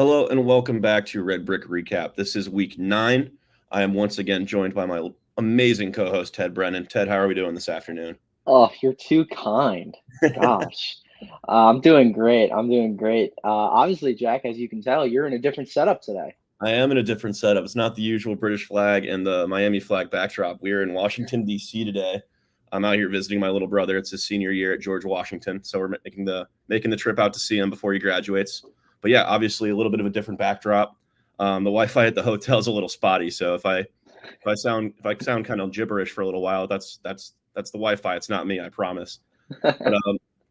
Hello and welcome back to Red Brick Recap. This is week 9. I am once again joined by my amazing co-host, Ted Brennan. Ted, how are we doing this afternoon? Oh, you're too kind. Gosh. I'm doing great. I'm doing great. Obviously, Jack, as you can tell, you're in a different setup today. I am in a different setup. It's not the usual British flag and the Miami flag backdrop. We're in Washington, D.C. today. I'm out here visiting my little brother. It's his senior year at George Washington, so we're making the trip out to see him before he graduates. But yeah, obviously a little bit of a different backdrop. The Wi-Fi at the hotel is a little spotty, so if I sound kind of gibberish for a little while, that's the Wi-Fi. It's not me, I promise. But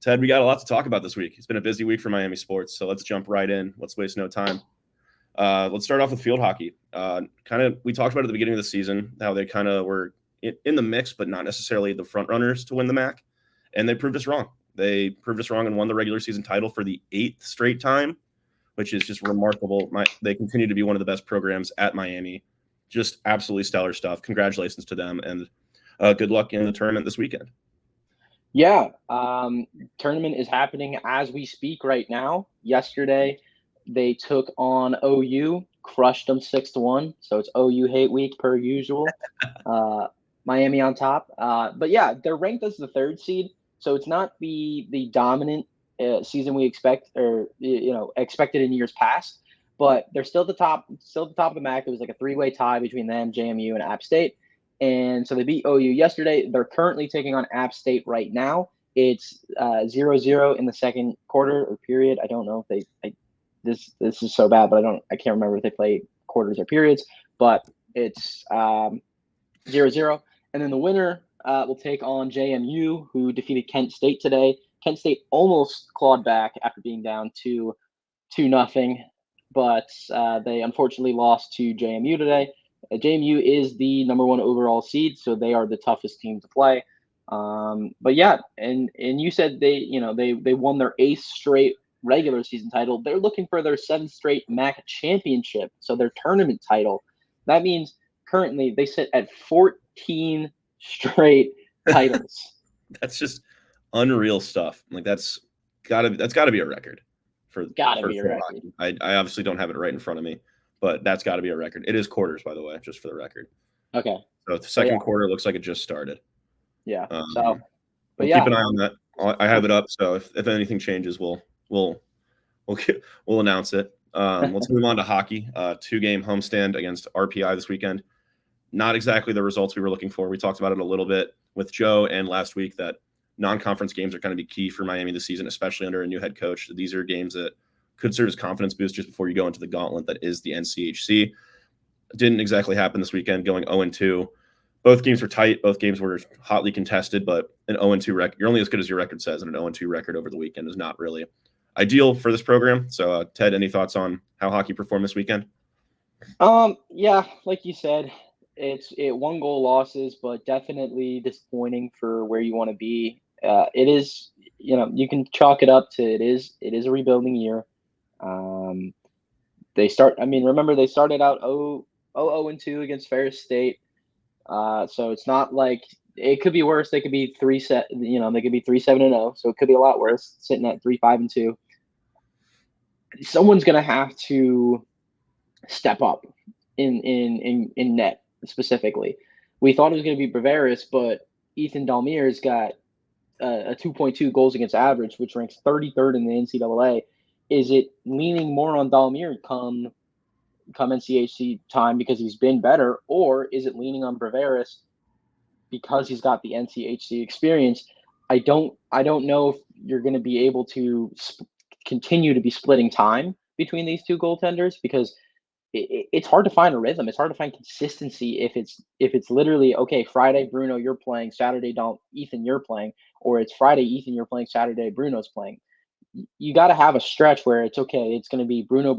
Ted, we got a lot to talk about this week. It's been a busy week for Miami sports, so let's jump right in. Let's waste no time. Let's start off with field hockey. We talked about at the beginning of the season how they kind of were in the mix, but not necessarily the front runners to win the MAC, and they proved us wrong. They proved us wrong and won the regular season title for the 8th straight time, which is just remarkable. They continue to be one of the best programs at Miami. Just absolutely stellar stuff. Congratulations to them, and good luck in the tournament this weekend. Yeah, tournament is happening as we speak right now. Yesterday, they took on OU, crushed them 6-1. So it's OU hate week per usual. Miami on top. But yeah, they're ranked as the 3rd seed. So it's not the dominant season we expect or expected in years past. But they're still at the top of the MAC. It was like a 3-way tie between them, JMU, and App State. And so they beat OU yesterday. They're currently taking on App State right now. It's 0-0 in the second quarter or period. I don't know if this is so bad, but I can't remember if they play quarters or periods. But it's 0-0. And then the winner will take on JMU, who defeated Kent State today. Kent State almost clawed back after being down 2-0, but they unfortunately lost to JMU today. JMU is the number 1 overall seed, so they are the toughest team to play. But yeah, and you said they won their 8th straight regular season title. They're looking for their 7th straight MAC championship, so their tournament title. That means currently they sit at 14 straight titles. That's just unreal stuff. Like that's gotta be a record for record. Hockey. I obviously don't have it right in front of me, but that's got to be a record. It is quarters, by the way, just for the record. Okay. So the second quarter looks like it just started. Yeah. We'll keep an eye on that. I have it up, so if anything changes, we'll announce it. Let's move on to hockey. 2-game homestand against RPI this weekend. Not exactly the results we were looking for. We talked about it a little bit with Joe and last week that non-conference games are going to be key for Miami this season, especially under a new head coach. These are games that could serve as confidence boosters before you go into the gauntlet that is the NCHC. It didn't exactly happen this weekend, going 0-2. Both games were tight. Both games were hotly contested, but an 0-2 record, you're only as good as your record says, and an 0-2 record over the weekend is not really ideal for this program. So, Ted, any thoughts on how hockey performed this weekend? Yeah, like you said, it 1-goal losses, but definitely disappointing for where you want to be. It is, you can chalk it up to it is a rebuilding year. They started out 0-2 against Ferris State. So it's not like it could be worse. They could be 3-7-0. So it could be a lot worse, sitting at 3-5-2. Someone's gonna have to step up in net specifically. We thought it was gonna be Bavaris, but Ethan Dalmir's got a 2.2 goals against average, which ranks 33rd in the NCAA. Is it leaning more on Dalmir come NCHC time because he's been better, or is it leaning on Bavaris because he's got the NCHC experience? I don't know if you're going to be able to continue to be splitting time between these two goaltenders because it's hard to find a rhythm. It's hard to find consistency if it's literally okay. Friday, Bruno, you're playing. Saturday, Ethan, you're playing, or it's Friday, Ethan, you're playing. Saturday, Bruno's playing. You got to have a stretch where it's okay. It's going to be Bruno,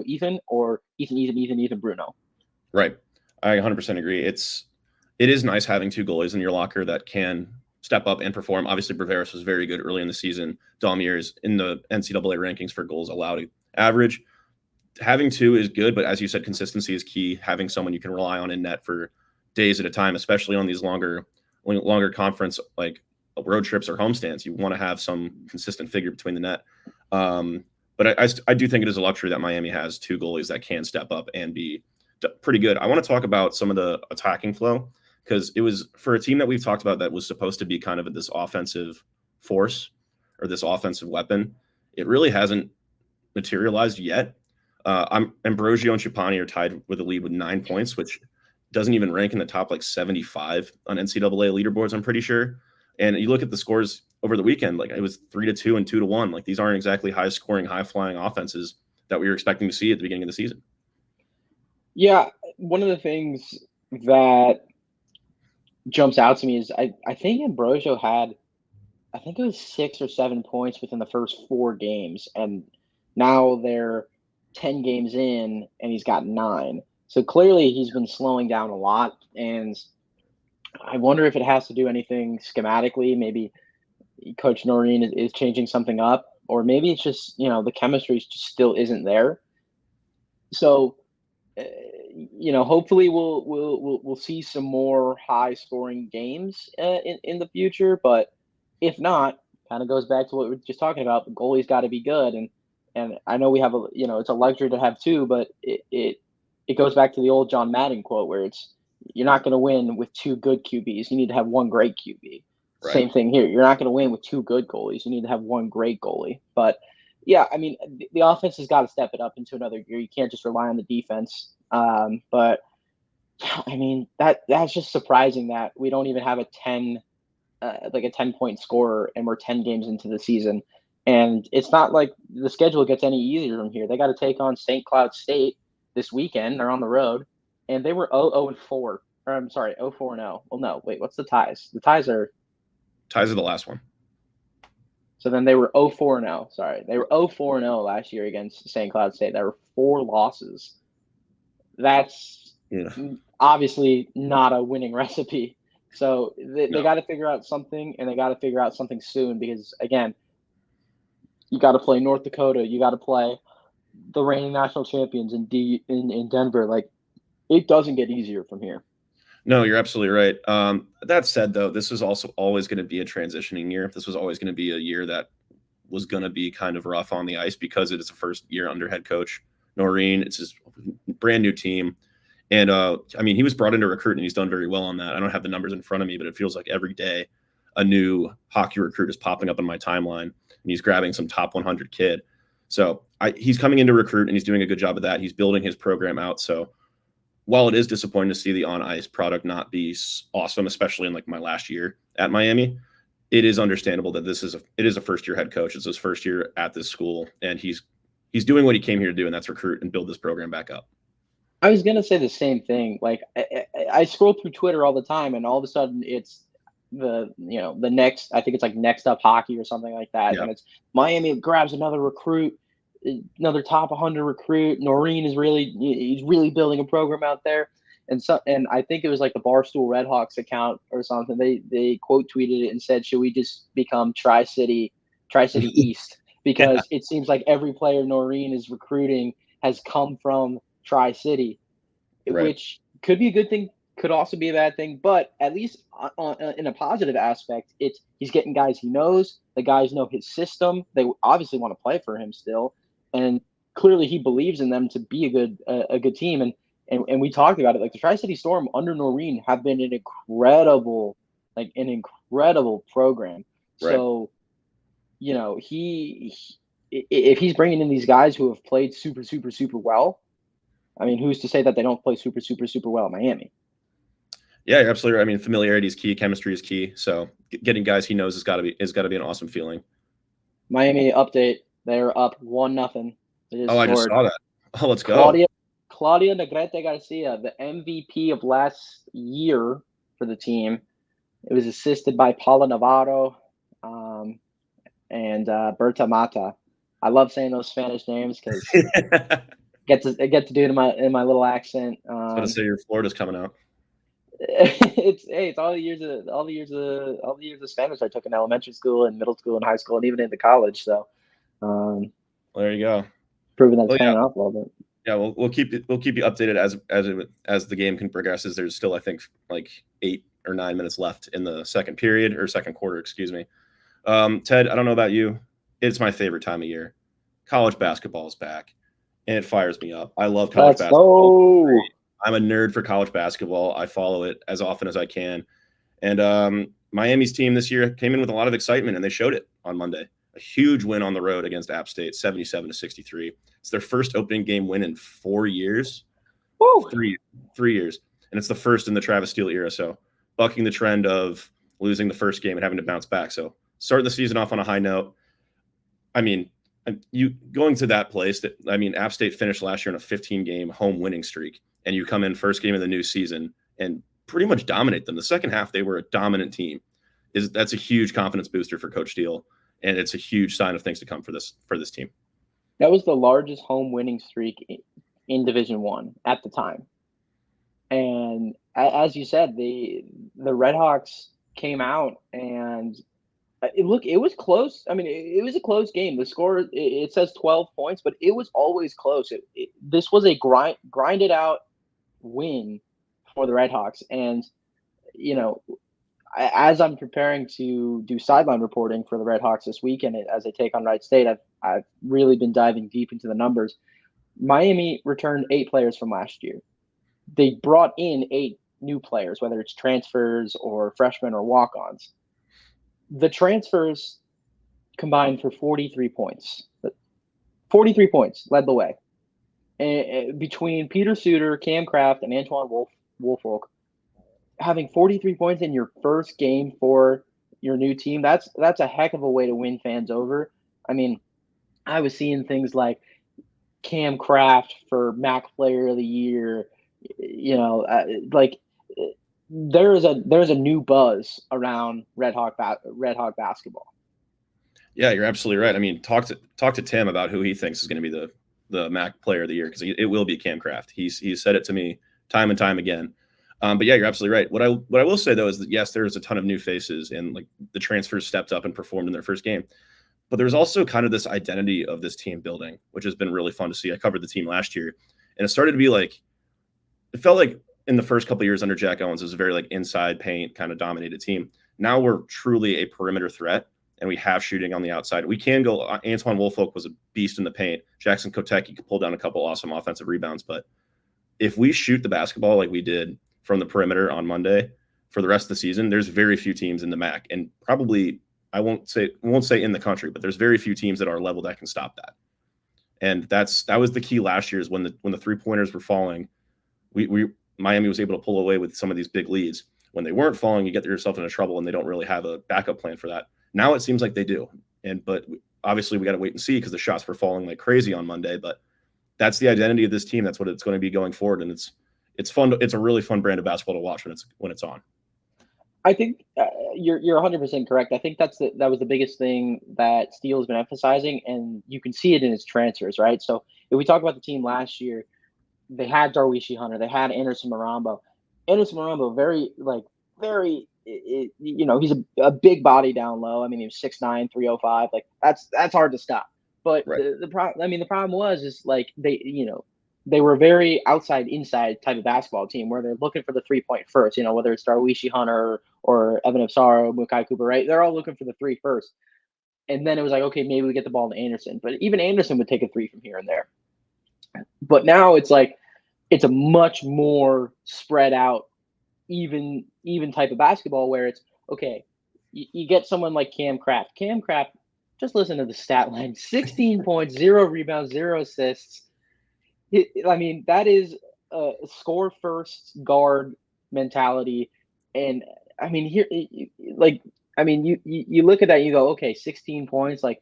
Ethan, or Ethan, Bruno. Right. I 100% agree. It is nice having 2 goalies in your locker that can step up and perform. Obviously, Bavaris was very good early in the season. Dalmir is in the NCAA rankings for goals allowed average. Having 2 is good, but as you said, consistency is key. Having someone you can rely on in net for days at a time, especially on these longer conference like road trips or homestands, you want to have some consistent figure between the net. But I do think it is a luxury that Miami has two goalies that can step up and be pretty good. I want to talk about some of the attacking flow, because it was for a team that we've talked about that was supposed to be kind of this offensive force or this offensive weapon. It really hasn't materialized yet. Ambrosio and Chupani are tied with a lead with 9 points, which doesn't even rank in the top like 75 on NCAA leaderboards, I'm pretty sure. And you look at the scores over the weekend, like it was 3-2 and 2-1. Like these aren't exactly high scoring, high flying offenses that we were expecting to see at the beginning of the season. Yeah, one of the things that jumps out to me is I think Ambrosio had, I think it was 6 or 7 points within the first 4 games, and now they're 10 games in and he's got 9. So clearly he's been slowing down a lot, and I wonder if it has to do anything schematically. Maybe Coach Noreen is changing something up, or maybe it's just, the chemistry just still isn't there. So, hopefully we'll see some more high scoring games in the future. But if not, kind of goes back to what we were just talking about. The goalie's got to be good, and I know we have it's a luxury to have two, but it goes back to the old John Madden quote where you're not going to win with 2 good QBs. You need to have 1 great QB. Right. Same thing here. You're not going to win with 2 good goalies. You need to have 1 great goalie. But yeah, I mean, the offense has got to step it up into another gear. You can't just rely on the defense. But I mean, that's just surprising that we don't even have a 10-point scorer, and we're 10 games into the season. And it's not like the schedule gets any easier from here. They got to take on St. Cloud State this weekend. They're on the road, and they were 0-4. Or I'm sorry, 0-4-0. Well, no, wait, what's the ties? The ties are the last one. So then they were 0-4-0. Sorry, they were 0-4-0 last year against St. Cloud State. There were 4 losses. That's obviously not a winning recipe. So they got to figure out something, and they got to figure out something soon, because again, you got to play North Dakota. You got to play the reigning national champions in Denver. Like, it doesn't get easier from here. No, you're absolutely right. That said, though, this is also always going to be a transitioning year. This was always going to be a year that was going to be kind of rough on the ice, because it is the first year under head coach Noreen. It's his brand new team. And I mean, he was brought in to recruit, and he's done very well on that. I don't have the numbers in front of me, but it feels like every day a new hockey recruit is popping up in my timeline, and he's grabbing some top 100 kid. So he's coming in to recruit, and he's doing a good job of that. He's building his program out. So while it is disappointing to see the on-ice product not be awesome, especially in like my last year at Miami, it is understandable that it is a first-year head coach. It's his first year at this school, and he's doing what he came here to do, and that's recruit and build this program back up. I was going to say the same thing. Like, I scroll through Twitter all the time, and all of a sudden it's the next, I think it's like Next Up Hockey or something like that. Yeah. And it's Miami grabs another recruit, another top 100 recruit. Noreen he's really building a program out there. And I think it was like the Barstool Redhawks account or something. They quote tweeted it and said, "Should we just become Tri-City East?" Because it seems like every player Noreen is recruiting has come from Tri-City, right, which could be a good thing, could also be a bad thing. But at least in a positive aspect, he's getting guys he knows. The guys know his system. They obviously want to play for him still, and clearly he believes in them to be a good team. And we talked about it. Like, the Tri-City Storm under Noreen have been an incredible program. Right. So, if he's bringing in these guys who have played super, super, super well, I mean, who's to say that they don't play super, super, super well in Miami? Yeah, you're absolutely right. I mean, familiarity is key. Chemistry is key. So getting guys he knows has got to be an awesome feeling. Miami update. They're up 1-0. I just saw that. Oh, let's go. Claudia Negrete Garcia, the MVP of last year for the team. It was assisted by Paula Navarro and Berta Mata. I love saying those Spanish names because I get to do it in my little accent. I was going to say your Florida's coming out. It's all the years of Spanish I took in elementary school and middle school and high school and even into college. So there you go. Proving that's paying off a little bit. Yeah, we'll keep you updated as the game progresses. There's still, I think, like 8 or 9 minutes left in the second quarter, excuse me. Ted, I don't know about you. It's my favorite time of year. college basketball is back, and it fires me up. I love college Let's basketball. go. I'm a nerd for college basketball. I follow it as often as I can. And Miami's team this year came in with a lot of excitement, and they showed it on Monday. A huge win on the road against App State, 77-63. It's their first opening game win in 4 years. Woo. 3 years. And it's the first in the Travis Steele era. So bucking the trend of losing the first game and having to bounce back. So starting the season off on a high note. I mean, you going to that place that, I mean, App State finished last year on a 15-game home winning streak, and you come in first game of the new season and pretty much dominate them. The second half, they were a dominant team. That's a huge confidence booster for Coach Steele, and it's a huge sign of things to come for this team. That was the largest home winning streak in Division I at the time. And as you said, the Redhawks came out and it was close. I mean, it was a close game. The score, it says 12 points, but it was always close. This was a grinded out win for the Redhawks. And, you know, as I'm preparing to do sideline reporting for the Redhawks this weekend, as they take on Wright State, I've really been diving deep into the numbers. Miami returned 8 players from last year. They brought in 8 new players, whether it's transfers or freshmen or walk-ons. The transfers combined for 43 points. 43 points led the way. And between Peter Suter, Cam Kraft, and Antoine Woolfolk, having 43 points in your first game for your new team, that's a heck of a way to win fans over. I mean, I was seeing things like Cam Kraft for MAC Player of the Year. You know, like there's a new buzz around Red Hawk basketball. Yeah, you're absolutely right. I mean, talk to Tim about who he thinks is going to be the MAC Player of the Year, because it will be Cam Kraft. He's said it to me time and time again. But yeah, you're absolutely right. What I will say though is that yes, there's a ton of new faces, and like the transfers stepped up and performed in their first game. But there's also kind of this identity of this team building, which has been really fun to see. I covered the team last year, and it started to be like, it felt like in the first couple of years under Jack Owens, it was a very like inside paint kind of dominated team. Now we're truly a perimeter threat, and we have shooting on the outside. We can go. Antoine Woolfolk was a beast in the paint. Jackson Kotecki could pull down a couple awesome offensive rebounds. But if we shoot the basketball like we did from the perimeter on Monday for the rest of the season, there's very few teams in the MAC, and probably I won't say in the country, but there's very few teams at our level that can stop that. And that was the key last year, is when the 3-pointers were falling, Miami was able to pull away with some of these big leads. When they weren't falling, you get yourself into trouble, and they don't really have a backup plan for that. Now it seems like they do. But obviously we got to wait and see, because the shots were falling like crazy on Monday. But that's the identity of this team. That's what it's going to be going forward. And it's fun. It's a really fun brand of basketball to watch when it's on. I think you're 100% correct. I think that was the biggest thing that Steele has been emphasizing, and you can see it in his transfers, right? So if we talk about the team last year, they had Darwishi Hunter, they had Anderson Marambo. Anderson Marambo, very, you know, he's a big body down low. I mean, he was 6'9", 305. Like that's hard to stop. But right. the problem was like they were a very outside inside type of basketball team, where they're looking for the 3-point first, you know, whether it's Darwishi Hunter or Evan Absaro, Mukai Cooper, right? They're all looking for the 3 first. And then it was like, okay, maybe we get the ball to Anderson. But even Anderson would take a 3 from here and there. But now it's like, it's a much more spread out, even type of basketball, where it's, okay, you get someone like Cam Kraft. Cam Kraft, just listen to the stat line: 16 points, 0 rebounds, 0 assists. I mean, that is a score first guard mentality. And I mean, you look at that, you go, okay, 16 points, like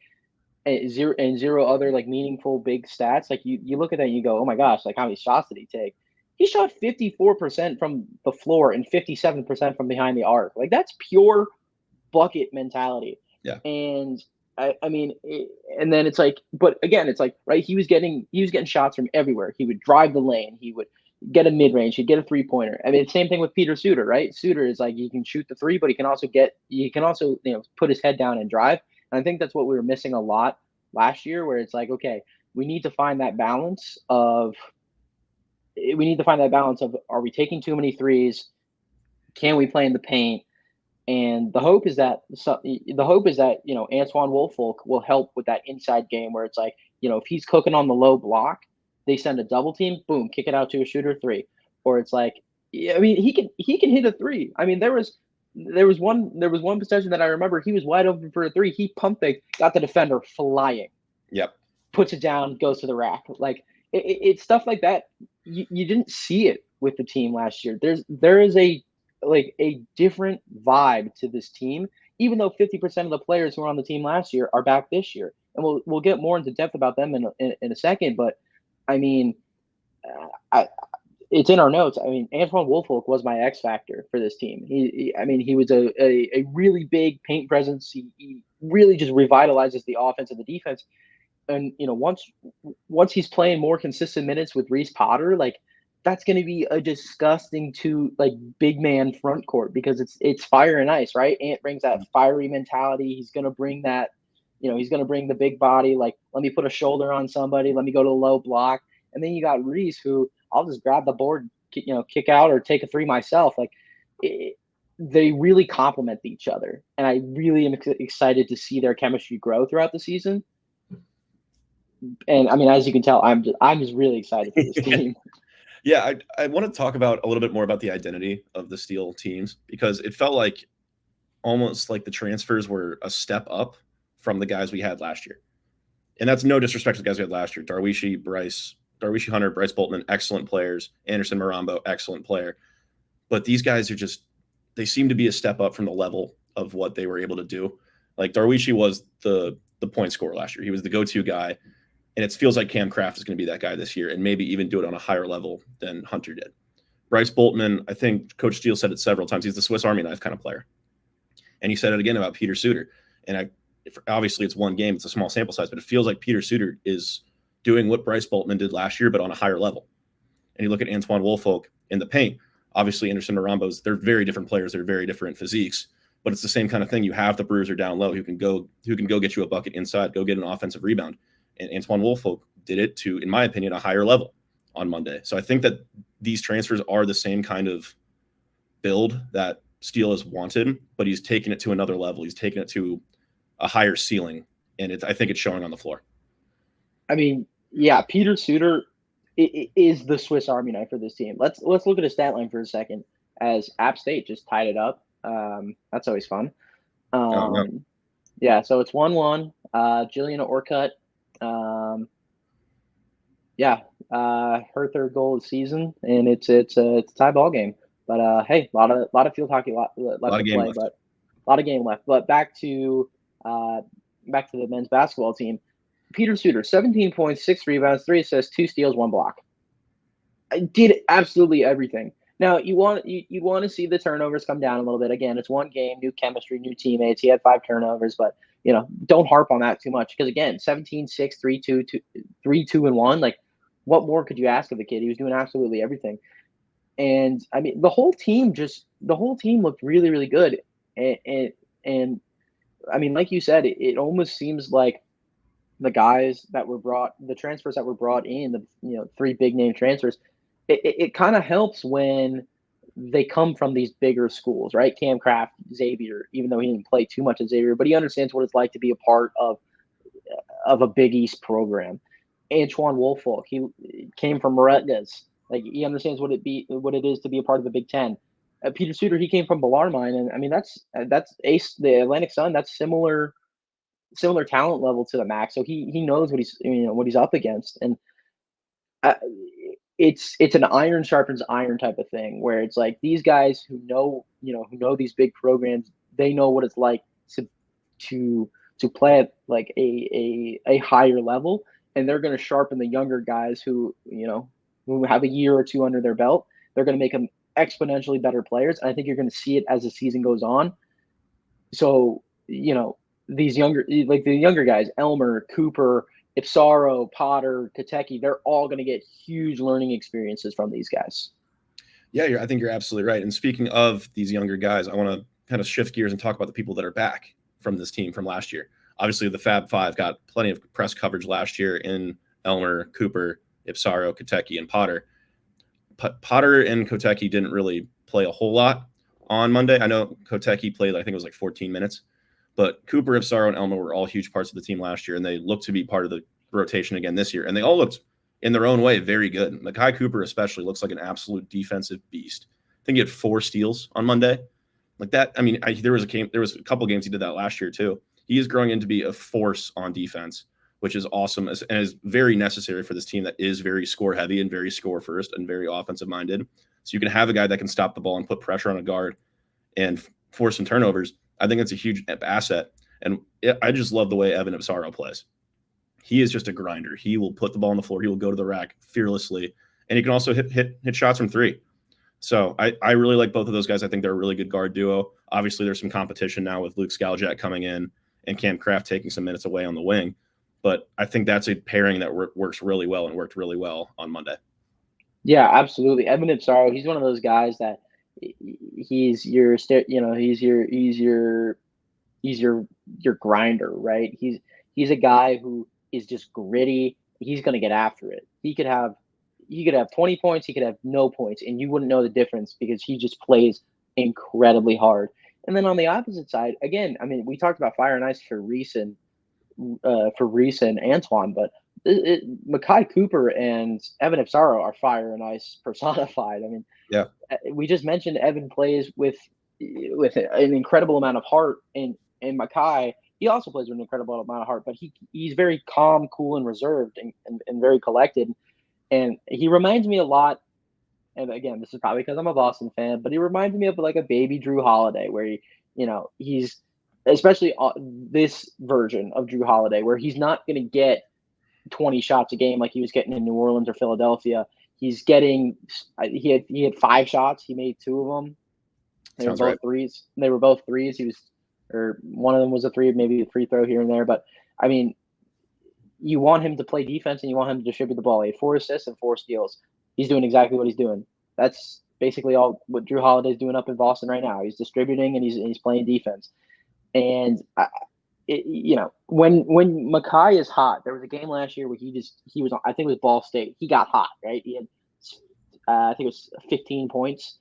zero other like meaningful big stats. Like you look at that and you go, oh my gosh, like how many shots did he take? He shot 54% from the floor and 57% from behind the arc. Like that's pure bucket mentality. Yeah. And I mean, and then it's like, but again, it's like, right, he was getting shots from everywhere. He would drive the lane. He would get a mid-range. He'd get a 3-pointer. I mean, same thing with Peter Suter, right? Suter is like, he can shoot the 3, but he can also put his head down and drive. And I think that's what we were missing a lot last year, where it's like, okay, we need to find that balance of, are we taking too many threes? Can we play in the paint? And the hope is that Antoine Woolfolk will help with that inside game, where it's like, if he's cooking on the low block, they send a double team, boom, kick it out to a shooter 3. Or it's like, I mean, he can hit a 3. I mean, there was one possession that I remember he was wide open for a 3. He pump fake, got the defender flying. Yep. Puts it down, goes to the rack. Like it's stuff like that. You didn't see it with the team last year. There is a different vibe to this team, even though 50% of the players who were on the team last year are back this year. And we'll get more into depth about them in a second. But I mean, it's in our notes. I mean, Antoine Woolfolk was my X factor for this team. He was a really big paint presence. He really just revitalizes the offense and the defense. And once he's playing more consistent minutes with Reese Potter, like that's going to be a disgusting big man front court because it's fire and ice, right? Ant brings that fiery mentality. He's going to bring that, he's going to bring the big body. Like, let me put a shoulder on somebody. Let me go to the low block. And then you got Reese, who I'll just grab the board, kick out or take a 3 myself. Like, they really complement each other, and I really am excited to see their chemistry grow throughout the season. And I mean, as you can tell, I'm just really excited for this team. Yeah, I want to talk about a little bit more about the identity of the Steel teams, because it felt like almost like the transfers were a step up from the guys we had last year. And that's no disrespect to the guys we had last year. Darwishi Hunter, Bryce Boltman, excellent players. Anderson Marambo, excellent player. But these guys they seem to be a step up from the level of what they were able to do. Like Darwishi was the point scorer last year. He was the go-to guy. And it feels like Cam Kraft is going to be that guy this year and maybe even do it on a higher level than Hunter did. Bryce Boltman, I think Coach Steele said it several times, he's the Swiss Army knife kind of player. And he said it again about Peter Suter. And obviously it's one game, it's a small sample size, but it feels like Peter Suter is doing what Bryce Boltman did last year, but on a higher level. And you look at Antoine Woolfolk in the paint, obviously Anderson Marambo's, they're very different players, they're very different physiques, but it's the same kind of thing. You have the bruiser down low who can go get you a bucket inside, go get an offensive rebound. And Antoine Woolfolk did it to, in my opinion, a higher level on Monday. So I think that these transfers are the same kind of build that Steele has wanted, but he's taken it to another level. He's taken it to a higher ceiling, and I think it's showing on the floor. I mean, yeah, Peter Suter is the Swiss Army knife for this team. Let's look at his stat line for a second, as App State just tied it up. That's always fun. Yeah, so it's 1-1. Jillian Orcutt. Her third goal of the season, and it's a tie ball game. But hey, a lot of field hockey left to play, but a lot of game left. But back to the men's basketball team. Peter Suter, 17 points, 6 rebounds, 3 assists, 2 steals, 1 block. I did absolutely everything. Now you want to see the turnovers come down a little bit. Again, it's one game, new chemistry, new teammates. He had 5 turnovers, but don't harp on that too much, because again, 17, 6, 3, 2, 3, 2, and 1. Like, what more could you ask of the kid? He was doing absolutely everything. And I mean, the whole team looked really, really good. And I mean, like you said, it almost seems like the transfers that were brought in, the 3 big name transfers, it kind of helps when they come from these bigger schools, right? Cam Kraft, Xavier, even though he didn't play too much at Xavier, but he understands what it's like to be a part of a Big East program. Antoine Woolfolk, he came from Moretgas. Like, he understands what it is to be a part of the Big Ten. Peter Suter, he came from Bellarmine, and I mean that's Ace, the Atlantic Sun. That's similar talent level to the Max, so he knows what he's up against, and it's an iron sharpens iron type of thing, where it's like these guys who know these big programs, they know what it's like to play at like a higher level, and they're going to sharpen the younger guys who have a year or 2 under their belt. They're going to make them exponentially better players. And I think you're going to see it as the season goes on. So, these the younger guys, Elmer, Cooper, Ipsaro, Potter, Kateki, they're all going to get huge learning experiences from these guys. Yeah, I think you're absolutely right. And speaking of these younger guys, I want to kind of shift gears and talk about the people that are back from this team from last year. Obviously, the Fab Five got plenty of press coverage last year in Elmer, Cooper, Ipsaro, Kateki, and Potter. Potter and Koteki didn't really play a whole lot on Monday. I know Koteki played, I think it was like 14 minutes. But Cooper, Ipsaro, and Elmer were all huge parts of the team last year, and they look to be part of rotation again this year, and they all looked in their own way very good. Mekhi Cooper especially looks like an absolute defensive beast. I think he had 4 steals on Monday. Like that, I mean, there was a couple games he did that last year too. He is growing into be a force on defense, which is awesome and is very necessary for this team that is very score heavy and very score first and very offensive minded. So you can have a guy that can stop the ball and put pressure on a guard and force some turnovers. I think that's a huge asset. And I just love the way Evan Absaro plays. He is just a grinder. He will put the ball on the floor. He will go to the rack fearlessly. And he can also hit shots from 3. So I really like both of those guys. I think they're a really good guard duo. Obviously, there's some competition now with Luke Skaljak coming in and Cam Kraft taking some minutes away on the wing. But I think that's a pairing that works really well and worked really well on Monday. Yeah, absolutely. Evan Absaro, he's one of those guys that he's your grinder, right? He's a guy who is just gritty. He's going to get after it. He could have 20 points, he could have no points, and you wouldn't know the difference because he just plays incredibly hard. And then on the opposite side, again, I mean, we talked about fire and ice for Reese and Antoine, but Mekhi Cooper and Evan Absaro are fire and ice personified. I mean, yeah, we just mentioned Evan plays with an incredible amount of heart, and Mekhi, he also plays with an incredible amount of heart, but he's very calm, cool, and reserved and very collected. And he reminds me a lot, and again, this is probably because I'm a Boston fan, but he reminds me of like a baby Drew Holiday, where he's especially this version of Drew Holiday, where he's not going to get 20 shots a game like he was getting in New Orleans or Philadelphia. He had 5 shots. He made 2 of them. They were both threes. They were both threes. Or one of them was a 3, maybe a free throw here and there. But I mean, you want him to play defense and you want him to distribute the ball. He had 4 assists and 4 steals. He's doing exactly what he's doing. That's basically all what Drew Holiday's doing up in Boston right now. He's distributing and he's playing defense. And when Mekhi is hot, there was a game last year where he was on, I think it was Ball State. He got hot, right? He had I think it was 15 points,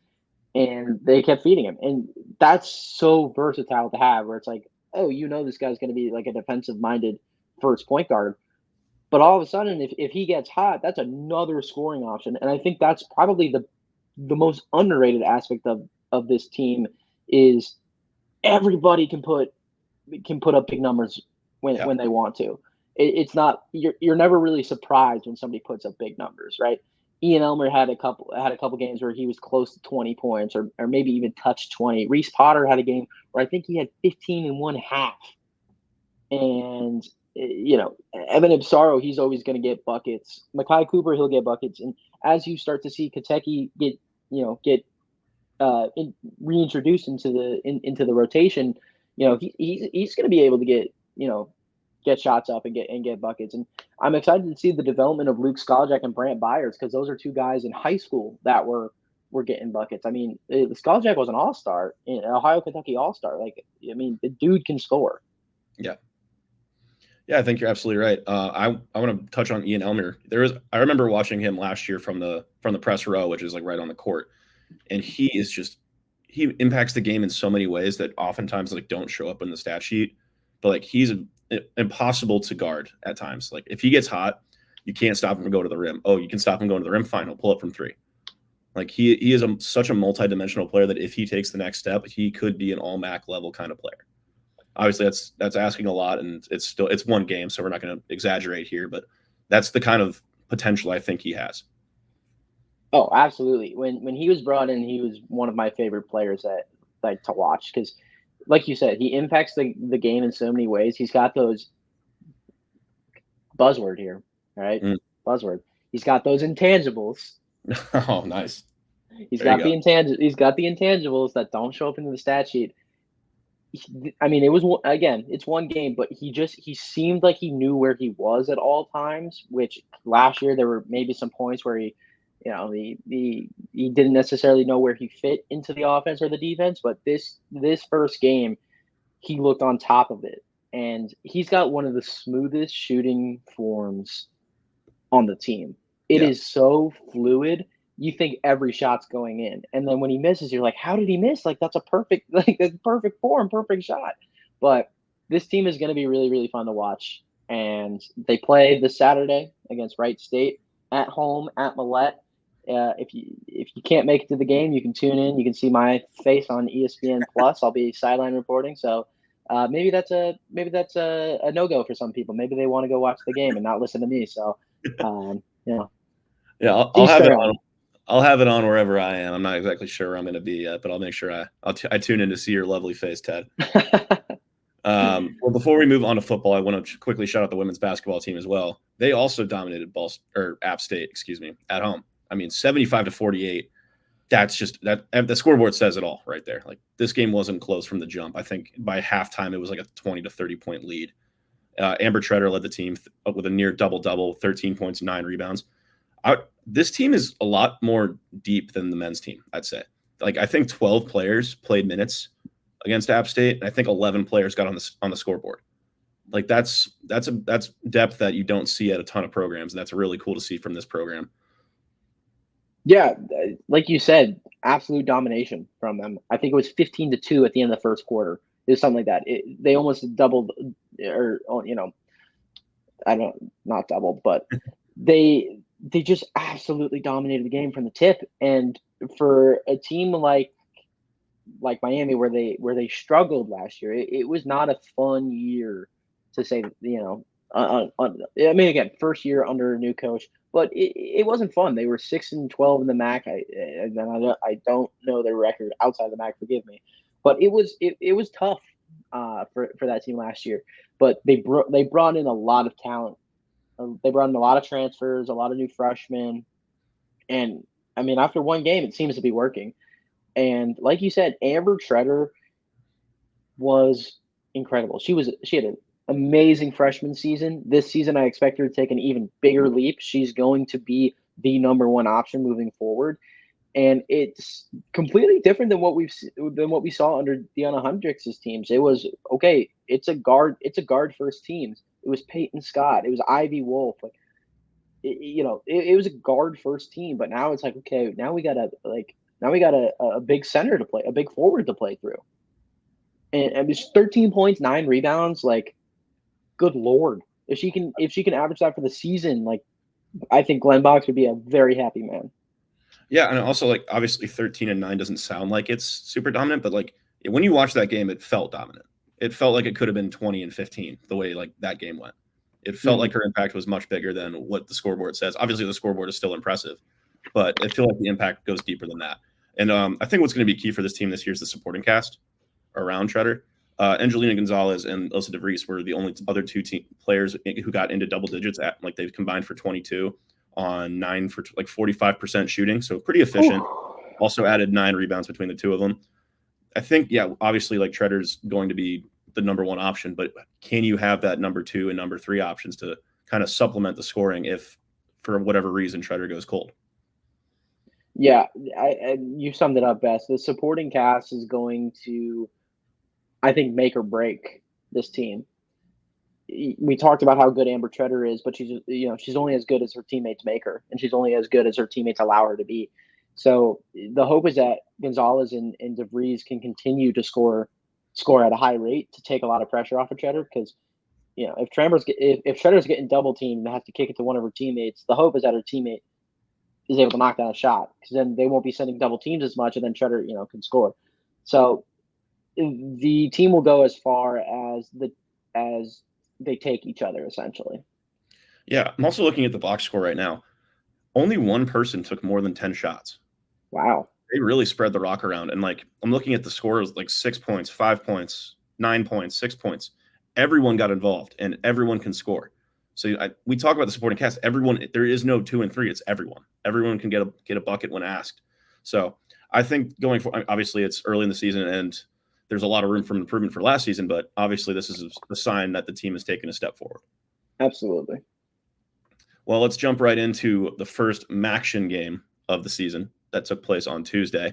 and they kept feeding him. And that's so versatile to have, where it's like, oh, this guy's going to be like a defensive-minded first point guard. But all of a sudden, if he gets hot, that's another scoring option. And I think that's probably the most underrated aspect of this team is everybody can put up big numbers when they want to. It's not you're never really surprised when somebody puts up big numbers, right? Ian Elmer had a couple games where he was close to 20 points or maybe even touched 20. Reese Potter had a game where I think he had 15 and 1/2. And Evan Absaro, he's always going to get buckets. Mekhi Cooper, he'll get buckets. And as you start to see Kateki get reintroduced into the rotation, he's going to be able to get shots up and get buckets. And I'm excited to see the development of Luke Skaljak and Brant Byers, because those are 2 guys in high school that were getting buckets. I mean, Skaljak was an all-star, an Ohio Kentucky all-star. Like, I mean, the dude can score. Yeah. Yeah, I think you're absolutely right. I want to touch on Ian Elmer. I remember watching him last year from the press row, which is like right on the court, and he impacts the game in so many ways that oftentimes like don't show up in the stat sheet. But like he's impossible to guard at times. Like if he gets hot, you can't stop him from going to the rim. Oh, you can stop him going to the rim. Fine, he'll pull up from 3. Like he is such a multidimensional player that if he takes the next step, he could be an all MAC level kind of player. Obviously, that's asking a lot, and it's one game, so we're not going to exaggerate here, but that's the kind of potential I think he has. Oh, absolutely. When he was brought in, he was one of my favorite players that like to watch, because, like you said, he impacts the game in so many ways. He's got those buzzword here, right? Buzzword. He's got those intangibles. Oh, nice. He's got the intangibles that don't show up in the stat sheet. I mean, it's one game, but he seemed like he knew where he was at all times, which last year there were maybe some points where he didn't necessarily know where he fit into the offense or the defense, but this first game, he looked on top of it, and he's got one of the smoothest shooting forms on the team. It is so fluid. You think every shot's going in, and then when he misses, you're like, how did he miss? Like that's perfect form, perfect shot. But this team is going to be really, really fun to watch, and they play this Saturday against Wright State at home at Millette. If you can't make it to the game, you can tune in. You can see my face on ESPN Plus. I'll be sideline reporting. So maybe that's a no-go for some people. Maybe they want to go watch the game and not listen to me. So yeah, I'll have it on. I'll have it on wherever I am. I'm not exactly sure where I'm going to be yet, but I'll make sure I tune in to see your lovely face, Ted. Well, before we move on to football, I want to quickly shout out the women's basketball team as well. They also dominated App State, at home. I mean, 75-48. That's just that. The scoreboard says it all right there. Like, this game wasn't close from the jump. I think by halftime it was like a 20 to 30 point lead. Amber Treader led the team with a near double-double, 13 points, 9 rebounds. This team is a lot more deep than the men's team, I'd say. Like, I think 12 players played minutes against App State, and I think 11 players got on the scoreboard. Like, that's depth that you don't see at a ton of programs, and that's really cool to see from this program. Yeah, like you said, absolute domination from them. I think it was 15-2 at the end of the first quarter. It was something like that. They almost doubled, or not doubled, but they just absolutely dominated the game from the tip. And for a team like Miami, where they struggled last year, it was not a fun year, to say, I mean, again, first year under a new coach, but it wasn't fun. They were 6-12 in the MAC. I don't know their record outside the MAC. Forgive me, but it was tough for that team last year. But they brought in a lot of talent. They brought in a lot of transfers, a lot of new freshmen, and I mean, after one game, it seems to be working. And like you said, Amber Treader was incredible. She had an amazing freshman season. This season, I expect her to take an even bigger leap. She's going to be the number one option moving forward, and it's completely different than what we saw under Deanna Hendricks' teams. It was okay. It's a guard first teams. It was Peyton Scott. It was Ivy Wolf. Like, it was a guard first team. But now it's like, okay, now we got a big center to play, a big forward to play through. And it's 13 points, 9 rebounds. Like, good Lord, if she can average that for the season, like, I think Glenn Box would be a very happy man. Yeah, and also, like, obviously 13-9 doesn't sound like it's super dominant, but like, when you watch that game, it felt dominant. It felt like it could have been 20-15 the way like that game went. It felt like her impact was much bigger than what the scoreboard says. Obviously, the scoreboard is still impressive, but I feel like the impact goes deeper than that. And I think what's going to be key for this team this year is the supporting cast around Treader. Angelina Gonzalez and Ilsa DeVries were the only other two players who got into double digits at, they've combined for 22 on 9 for 45% shooting. So pretty efficient. Ooh. Also added 9 rebounds between the two of them. I think, yeah, obviously like Treader's going to be the number one option, but can you have that number 2 and number 3 options to kind of supplement the scoring if for whatever reason Treader goes cold? Yeah, you summed it up best. The supporting cast is going to, I think, make or break this team. We talked about how good Amber Treader is, but she's only as good as her teammates make her, and she's only as good as her teammates allow her to be. So the hope is that Gonzalez and DeVries can continue to score at a high rate to take a lot of pressure off of Treader, because if Treader's getting double teamed and has to kick it to one of her teammates, the hope is that her teammate is able to knock down a shot, because then they won't be sending double teams as much, and then Treader can score. So the team will go as far as they take each other, essentially. Yeah, I'm also looking at the box score right now. Only one person took more than 10 shots. Wow. They really spread the rock around. And like, I'm looking at the scores, like 6 points, 5 points, 9 points, 6 points. Everyone got involved and everyone can score. So we talk about the supporting cast. There is no 2 and 3. It's everyone. Everyone can get a bucket when asked. So I think going forward, obviously it's early in the season and there's a lot of room for improvement for last season, but obviously this is a sign that the team has taken a step forward. Absolutely. Well, let's jump right into the first MACtion game of the season that took place on Tuesday.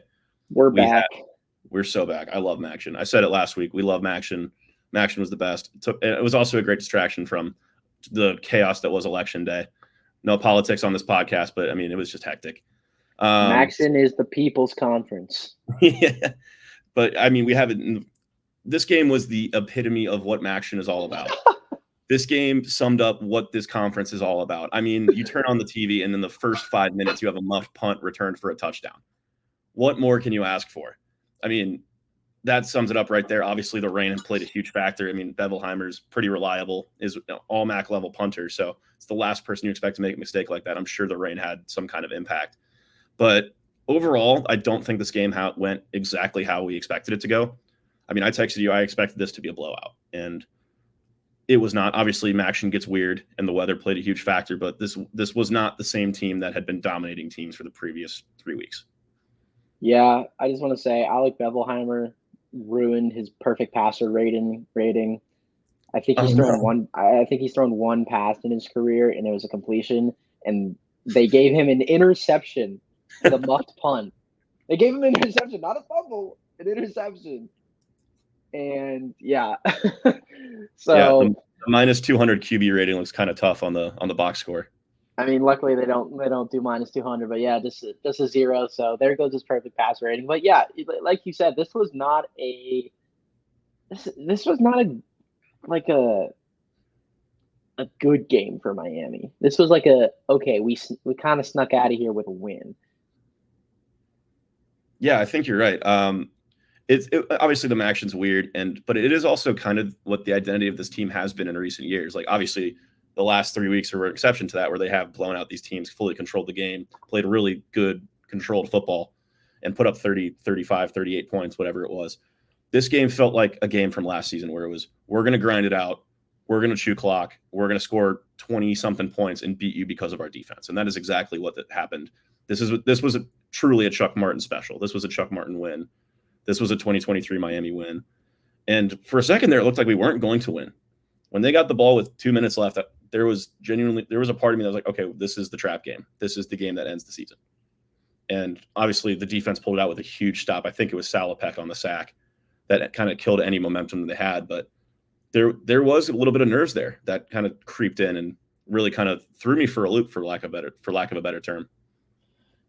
We're back. We're so back. I love MACtion. I said it last week. We love MACtion. MACtion was the best. It was also a great distraction from the chaos that was election day. No politics on this podcast, but I mean, it was just hectic. MACtion is the people's conference. Yeah. But I mean, this game was the epitome of what MACtion is all about. This game summed up what this conference is all about. I mean, you turn on the TV, and in the first 5 minutes, you have a muffed punt returned for a touchdown. What more can you ask for? I mean, that sums it up right there. Obviously, the rain played a huge factor. I mean, Bevelheimer's pretty reliable, is all MAC level punter. So it's the last person you expect to make a mistake like that. I'm sure the rain had some kind of impact. But overall, I don't think this game went exactly how we expected it to go. I mean, I texted you, I expected this to be a blowout. And it was not. Obviously, action gets weird, and the weather played a huge factor. But this was not the same team that had been dominating teams for the previous 3 weeks. Yeah, I just want to say Alec Bevelheimer ruined his perfect passer rating. I think he's thrown one. I think he's thrown one pass in his career, and it was a completion. And they gave him an interception with a muffed punt. They gave him an interception, not a fumble, an interception. And yeah, so yeah, the minus 200 QB rating looks kind of tough on the box score. I mean, luckily they don't do minus 200, but yeah, just a 0. So there goes his perfect pass rating. But yeah, like you said, this was not a good game for Miami. This was like okay, we kind of snuck out of here with a win. Yeah, I think you're right. Obviously the action's weird, but it is also kind of what the identity of this team has been in recent years. Like, obviously the last 3 weeks are an exception to that, where they have blown out these teams, fully controlled the game, played really good controlled football, and put up 30, 35, 38 points, whatever it was. This game felt like a game from last season where it was, we're going to grind it out, we're going to chew clock, we're going to score 20-something points and beat you because of our defense. And that is exactly what happened. This was truly a Chuck Martin special. This was a Chuck Martin win. This was a 2023 Miami win. And for a second there, it looked like we weren't going to win. When they got the ball with 2 minutes left, there was a part of me that was like, okay, this is the trap game. This is the game that ends the season. And obviously the defense pulled it out with a huge stop. I think it was Salopek on the sack that kind of killed any momentum that they had. But there was a little bit of nerves there that kind of creeped in and really kind of threw me for a loop, for lack of a better term.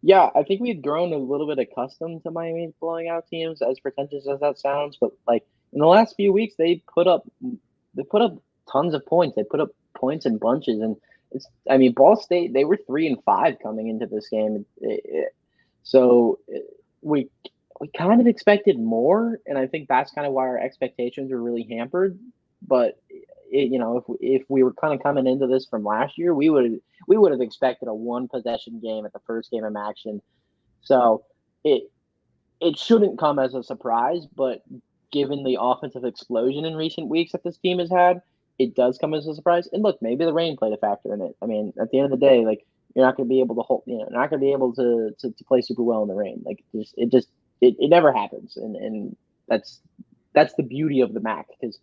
Yeah, I think we've grown a little bit accustomed to Miami blowing out teams, as pretentious as that sounds. But like in the last few weeks, they put up tons of points. They put up points in bunches, and Ball State, they were 3-5 coming into this game. So we kind of expected more, and I think that's kind of why our expectations were really hampered. But if we were kind of coming into this from last year, we would have expected a 1-possession game at the first game of action. So it shouldn't come as a surprise, but given the offensive explosion in recent weeks that this team has had, it does come as a surprise. And look, maybe the rain played a factor in it. I mean, at the end of the day, like, you're not going to be able to not going to be able to play super well in the rain. Like, it never happens, and that's the beauty of the MAC, because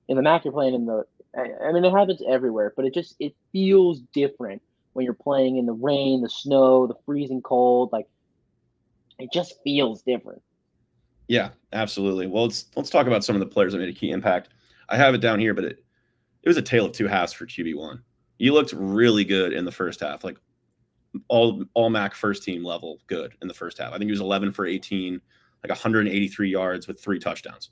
in the MAC you're playing in the. I mean, it happens everywhere, but it feels different when you're playing in the rain, the snow, the freezing cold. Like, it just feels different. Yeah, absolutely. Well, let's talk about some of the players that made a key impact. I have it down here, but it was a tale of two halves for QB1. He looked really good in the first half, like all MAC first team level good in the first half. I think he was 11 for 18, like 183 yards with 3 touchdowns.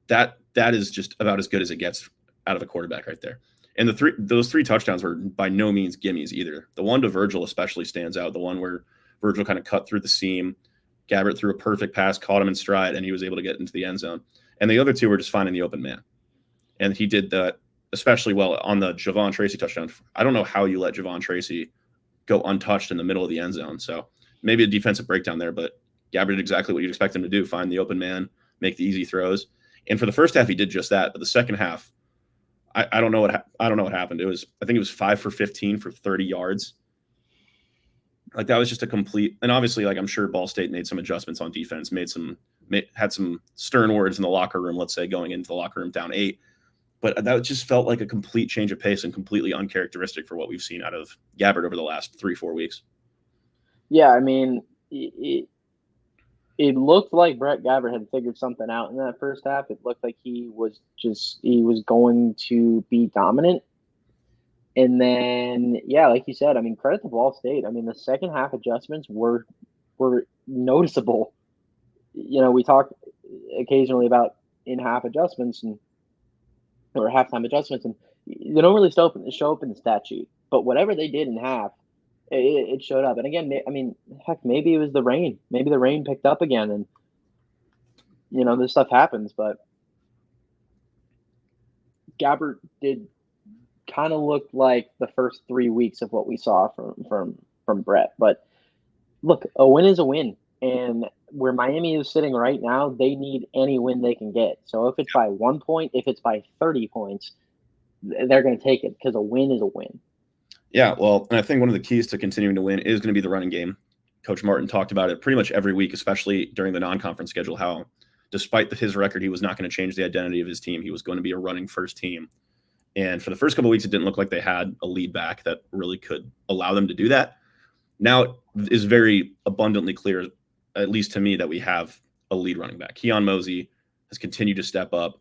That is just about as good as it gets out of a quarterback right there. And those 3 touchdowns were by no means gimmies either. The one to Virgil especially stands out. The one where Virgil kind of cut through the seam, Gabbert threw a perfect pass, caught him in stride, and he was able to get into the end zone. And the other 2 were just finding the open man. And he did that especially well on the Javon Tracy touchdown. I don't know how you let Javon Tracy go untouched in the middle of the end zone. So maybe a defensive breakdown there, but Gabbert did exactly what you'd expect him to do: find the open man, make the easy throws. And for the first half, he did just that. But the second half, I don't know what happened. I think it was 5 for 15 for 30 yards. Like, that was just a complete. And obviously, like, I'm sure Ball State made some adjustments on defense, had some stern words in the locker room, let's say, going into the locker room down 8. But that just felt like a complete change of pace and completely uncharacteristic for what we've seen out of Gabbert over the last 3-4 weeks. Yeah, I mean, it looked like Brett Gabbert had figured something out in that first half. It looked like he was going to be dominant. And then, yeah, like you said, I mean, credit to Ball State. I mean, the second half adjustments were noticeable. We talk occasionally about in-half adjustments or halftime adjustments, and they don't really show up in the stat sheet, but whatever they did in half, it showed up. And again, I mean, heck, maybe it was the rain. Maybe the rain picked up again, and this stuff happens. But Gabbert did kind of look like the first 3 weeks of what we saw from Brett. But look, a win is a win, and where Miami is sitting right now, they need any win they can get. So if it's by 1 point, if it's by 30 points, they're going to take it because a win is a win. Yeah, well, and I think one of the keys to continuing to win is going to be the running game. Coach Martin talked about it pretty much every week, especially during the non-conference schedule, how despite his record, he was not going to change the identity of his team. He was going to be a running first team. And for the first couple of weeks, it didn't look like they had a lead back that really could allow them to do that. Now it is very abundantly clear, at least to me, that we have a lead running back. Keon Mosey has continued to step up.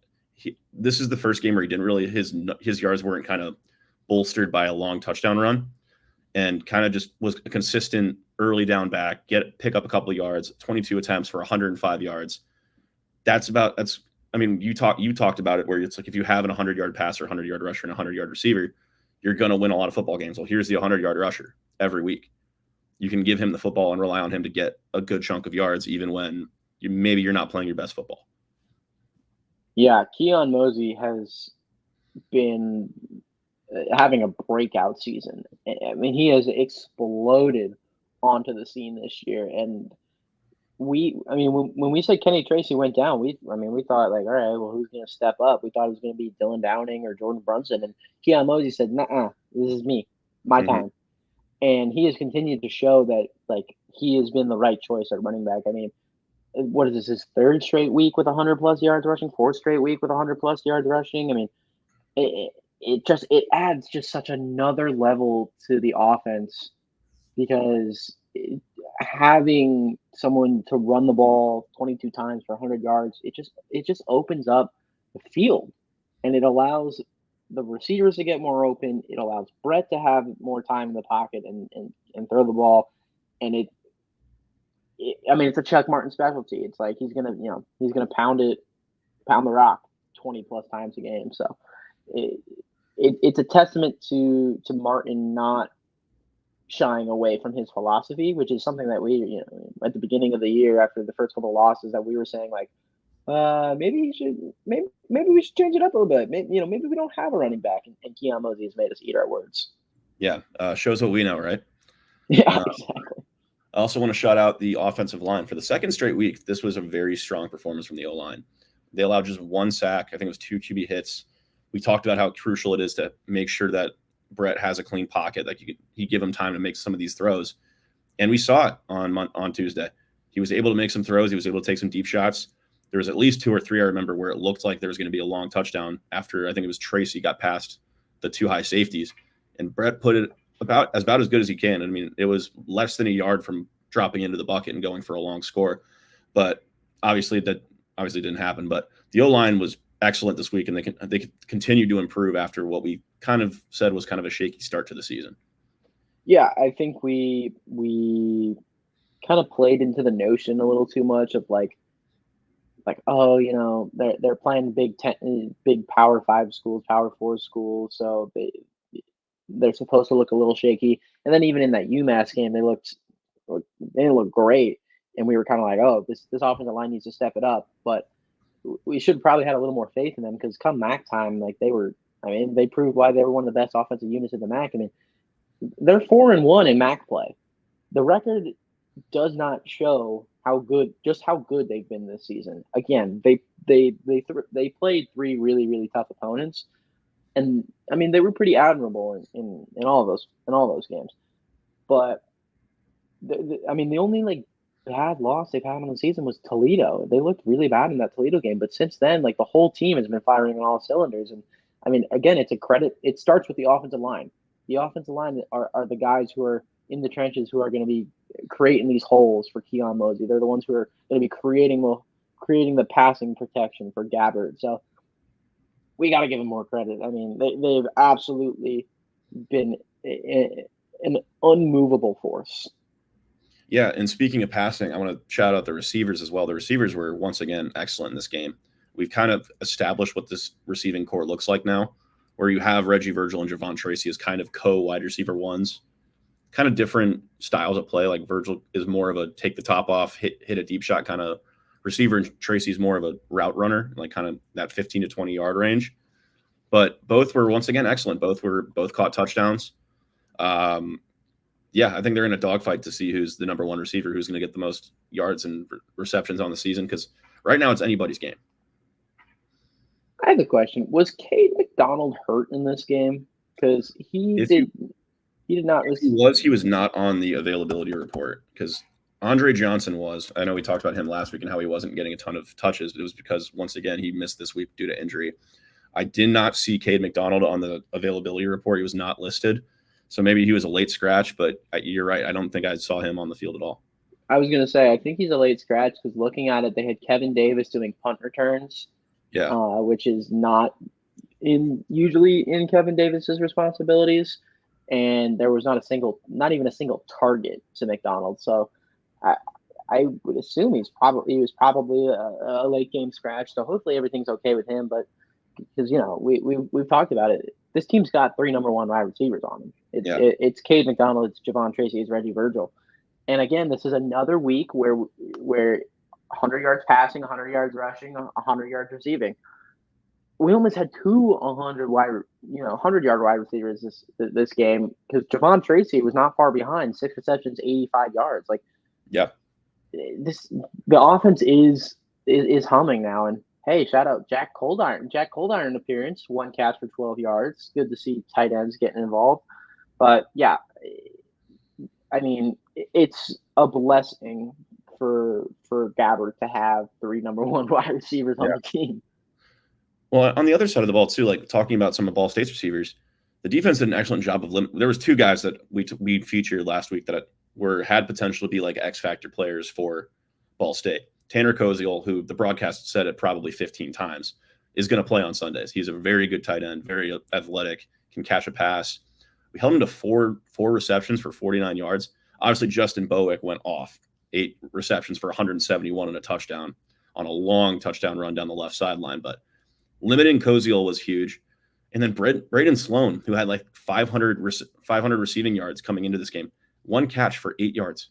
This is the first game where he didn't really, his yards weren't kind of bolstered by a long touchdown run, and kind of just was a consistent early down back, pick up a couple of yards, 22 attempts for 105 yards. I mean, you talked about it where it's like if you have an 100-yard passer, 100-yard rusher, and a 100-yard receiver, you're going to win a lot of football games. Well, here's the 100-yard rusher every week. You can give him the football and rely on him to get a good chunk of yards, even when maybe you're not playing your best football. Yeah, Keon Mosey has been having a breakout season. I mean, he has exploded onto the scene this year. And when we said Kenny Tracy went down, we thought like, all right, well, who's going to step up? We thought it was going to be Dylan Downing or Jordan Brunson. And Keon Mosey said, nah, this is me, my time. And he has continued to show that, like, he has been the right choice at running back. I mean, what is this, his third straight week with 100-plus yards rushing, fourth straight week with 100-plus yards rushing? I mean, it adds just such another level to the offense because having someone to run the ball 22 times for 100 yards, it just opens up the field, and it allows the receivers to get more open. It allows Brett to have more time in the pocket and throw the ball. And it's a Chuck Martin specialty. It's like he's gonna pound the rock 20 plus times a game. So it's a testament to Martin not shying away from his philosophy, which is something that we, at the beginning of the year after the first couple of losses, that we were saying like, maybe we should change it up a little bit. Maybe we don't have a running back, and Keon Mosey has made us eat our words. Yeah, shows what we know, right? Yeah, exactly. I also want to shout out the offensive line. For the second straight week, this was a very strong performance from the O-line. They allowed just one sack. I think it was 2 QB hits. We talked about how crucial it is to make sure that Brett has a clean pocket, that you give him time to make some of these throws. And we saw it on Tuesday. He was able to make some throws. He was able to take some deep shots. There was at least 2 or 3, I remember, where it looked like there was going to be a long touchdown after, I think it was Tracy got past the 2 high safeties. And Brett put it about as good as he can. I mean, it was less than a yard from dropping into the bucket and going for a long score. But obviously that didn't happen. But the O-line was excellent this week, and they continue to improve after what we kind of said was kind of a shaky start to the season. Yeah, I think we kind of played into the notion a little too much of like, oh, they're playing big Power 5 schools, Power 4 schools, so they're supposed to look a little shaky. And then even in that UMass game, they didn't look great, and we were kind of like, oh, this offensive line needs to step it up. But we should probably had a little more faith in them, because come MAC time, like they proved why they were one of the best offensive units in the MAC. I mean, they're 4-1 in MAC play. The record does not show how good they've been this season. Again, they played 3 really, really tough opponents, and I mean, they were pretty admirable in all those games. But the only bad loss they've had on the season was Toledo. They looked really bad in that Toledo game, but since then, the whole team has been firing on all cylinders. And I mean, again, it's a credit. It starts with the offensive line. The offensive line are the guys who are in the trenches, who are going to be creating these holes for Keon Mosey. They're the ones who are going to be creating the passing protection for Gabbert. So we got to give them more credit. I mean, they've absolutely been an unmovable force. Yeah, and speaking of passing, I want to shout out the receivers as well. The receivers were once again excellent in this game. We've kind of established what this receiving core looks like now. where you have Reggie Virgil and Javon Tracy as kind of co-wide receiver ones. Kind of different styles of play. Like Virgil is more of a take the top off, hit a deep shot kind of receiver, and Tracy's more of a route runner, like kind of that 15 to 20 yard range. But both were once again excellent. Both caught touchdowns. Yeah, I think they're in a dogfight to see who's the number one receiver, who's going to get the most yards and receptions on the season. Because right now it's anybody's game. I have a question. Was Cade McDonald hurt in this game? Because he did not. He was not on the availability report because Andre Johnson was. I know we talked about him last week and how he wasn't getting a ton of touches. It was because, once again, he missed this week due to injury. I did not see Cade McDonald on the availability report. He was not listed. So maybe he was a late scratch, but you're right. I don't think I saw him on the field at all. I was going to say, I think he's a late scratch because looking at it, they had Kevin Davis doing punt returns, which is not usually in Kevin Davis's responsibilities. And there was not even a single target to McDonald. So I would assume he was probably a late game scratch. So hopefully everything's okay with him. But because, we've talked about it. This team's got 3 number 1 wide receivers on them. It's Cade McDonald, it's Javon Tracy, it's Reggie Virgil. And again, this is another week where 100 yards passing, 100 yards rushing, 100 yards receiving. We almost had 2 100-yard wide receivers this game because Javon Tracy was not far behind, 6 receptions, 85 yards. The offense is humming now. And hey, shout out Jack Coldiron. Jack Coldiron appearance, 1 catch for 12 yards. Good to see tight ends getting involved. But yeah, I mean, it's a blessing for Gabbard to have 3 number 1 wide receivers on the team. Well, on the other side of the ball too, like talking about some of Ball State's receivers, the defense did an excellent job of there was 2 guys that we featured last week that had potential to be like X factor players for Ball State. Tanner Koziel, who the broadcast said it probably 15 times, is going to play on Sundays. He's a very good tight end, very athletic, can catch a pass. We held him to four receptions for 49 yards. Obviously, Justin Bowick went off, 8 receptions for 171 and a touchdown on a long touchdown run down the left sideline. But limiting Koziel was huge. And then Braden Sloan, who had like 500 receiving yards coming into this game, 1 catch for 8 yards.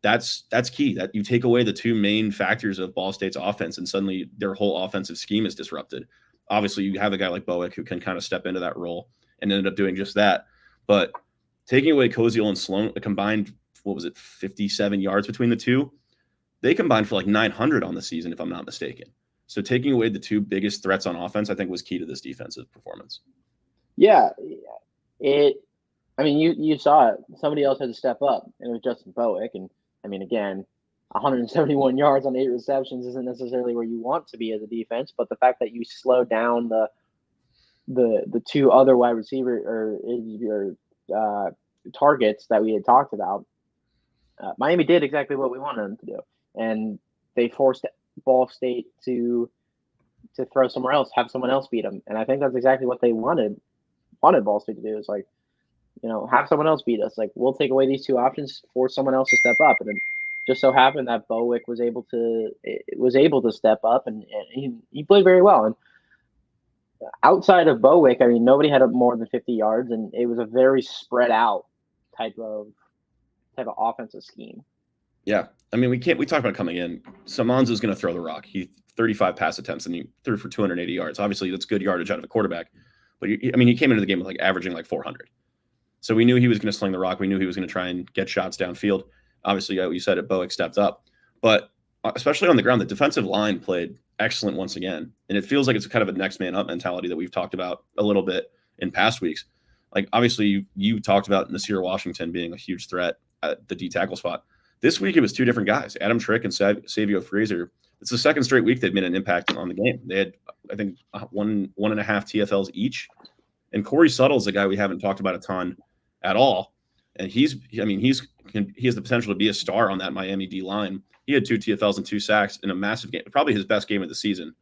That's key. That you take away the 2 main factors of Ball State's offense, and suddenly their whole offensive scheme is disrupted. Obviously, you have a guy like Bowick who can kind of step into that role and ended up doing just that. But taking away Koziel and Sloan, a combined, 57 yards between the 2, they combined for like 900 on the season, if I'm not mistaken. So taking away the 2 biggest threats on offense, I think, was key to this defensive performance. Yeah, you saw it. Somebody else had to step up, and it was Justin Bowick. And I mean, again, 171 yards on 8 receptions isn't necessarily where you want to be as a defense, but the fact that you slow down the 2 other wide receiver or targets that we had talked about, Miami did exactly what we wanted them to do, and they forced Ball State to throw somewhere else, have someone else beat them, and I think that's exactly what they wanted Ball State to do. Is like, have someone else beat us. Like, we'll take away these 2 options, force someone else to step up, and then just so happened that Bowick was able to step up, and he played very well. And outside of Bowick, I mean, nobody had more than 50 yards, and it was a very spread out type of offensive scheme. Yeah, I mean, we talked about coming in. Samanza's going to throw the rock. He 35 pass attempts and he threw for 280 yards. Obviously, that's good yardage out of a quarterback. But he came into the game with like averaging like 400. So we knew he was going to sling the rock. We knew he was going to try and get shots downfield. Obviously, you said it, Bowick stepped up. But especially on the ground, the defensive line played excellent once again. And it feels like it's kind of a next man up mentality that we've talked about a little bit in past weeks. Like, obviously, you talked about Nasir Washington being a huge threat at the D tackle spot. This week, it was 2 different guys, Adam Trick and Savio Frazier. It's the 2nd straight week they've made an impact on the game. They had, I think, 1.5 TFLs each. And Corey Suttle's a guy we haven't talked about a ton at all. And he has the potential to be a star on that Miami D line. He had 2 TFLs and 2 sacks in a massive game, probably his best game of the season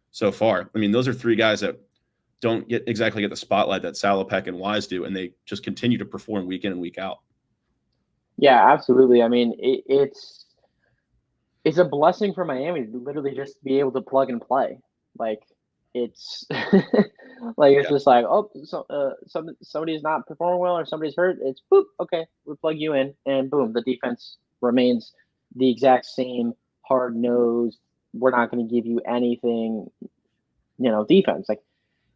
so far. I mean, those are 3 guys that don't exactly get the spotlight that Salopek and Wise do, and they just continue to perform week in and week out. Yeah, absolutely. I mean, it's a blessing for Miami to literally just be able to plug and play. Like, it's like it's Yeah. just like, oh, somebody's not performing well or somebody's hurt. It's boop, okay, we plug you in, and boom, the defense remains the exact same hard nosed. We're not going to give you anything, defense. Like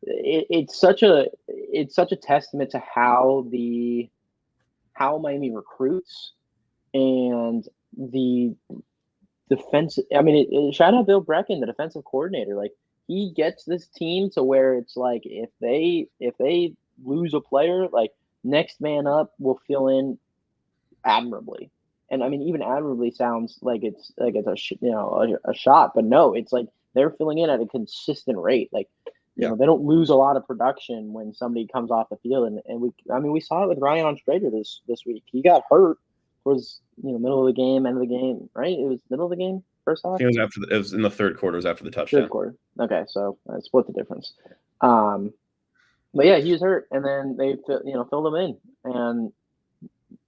it's such a testament to how Miami recruits and the defense. I mean, shout out Bill Brecken, the defensive coordinator. Like he gets this team to where it's like if they lose a player, like next man up will fill in admirably. And I mean, even admirably sounds like it's a shot, but no, it's like they're filling in at a consistent rate. Like Yeah. they don't lose a lot of production when somebody comes off the field, and we saw it with Ryan Strader this week. He got hurt towards middle of the game, end of the game, right? It was middle of the game, first I half, think it was in the third quarter. It was after the touchdown. third quarter. Okay, so I split the difference. But yeah, he was hurt, and then they filled him in, and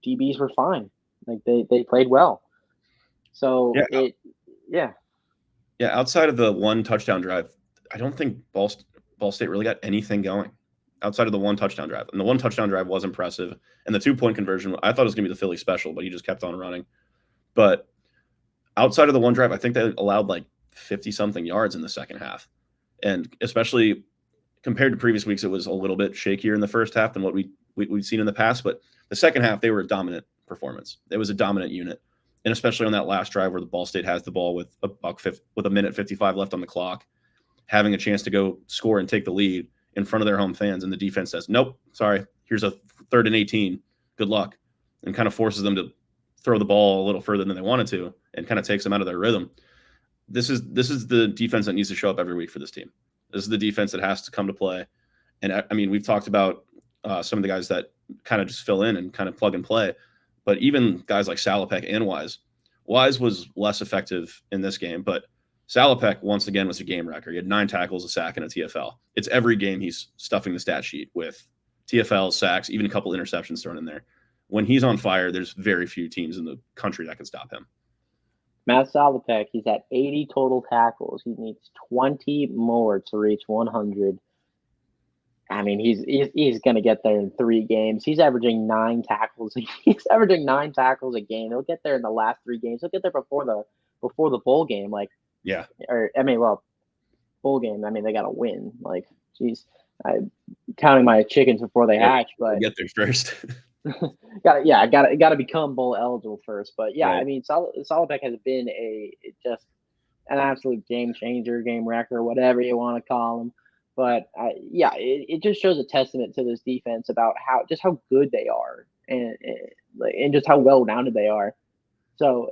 DBs were fine. Like they played well. So Yeah. yeah. Yeah. Outside of the one touchdown drive, I don't think Ball State really got anything going outside of the one touchdown drive. And the one touchdown drive was impressive. And the 2-point conversion, I thought it was going to be the Philly special, but he just kept on running. But outside of the one drive, I think they allowed like 50-something yards in the second half. And especially compared to previous weeks, it was a little bit shakier in the first half than what we've seen in the past. But the second half, they were a dominant performance. It was a dominant unit. And especially on that last drive where the Ball State has the ball with a minute 55 left on the clock, having a chance to go score and take the lead in front of their home fans, and the defense says, nope, sorry, here's a 3rd and 18, good luck, and kind of forces them to throw the ball a little further than they wanted to and kind of takes them out of their rhythm. This is the defense that needs to show up every week for this team. This is the defense that has to come to play. And I mean, we've talked about some of the guys that kind of just fill in and kind of plug and play, but even guys like Salopek and Wise was less effective in this game, but Salopek, once again, was a game wrecker. He had 9 tackles, a sack, and a TFL. It's every game he's stuffing the stat sheet with TFL, sacks, even a couple interceptions thrown in there. When he's on fire, there's very few teams in the country that can stop him. Matt Salopek, he's at 80 total tackles. He needs 20 more to reach 100. I mean, he's going to get there in 3 games. He's averaging 9 tackles. He's averaging 9 tackles a game. He'll get there in the last 3 games. He'll get there before the bowl game. Like, yeah, or I mean, well, bowl game. I mean, they got to win. Like, geez, I'm counting my chickens before they hatch. But get there first. got to become bowl eligible first. But yeah, Right. I mean, Salopek has been just an absolute game changer, game wrecker, whatever you want to call him. But it just shows a testament to this defense about how good they are and just how well rounded they are. So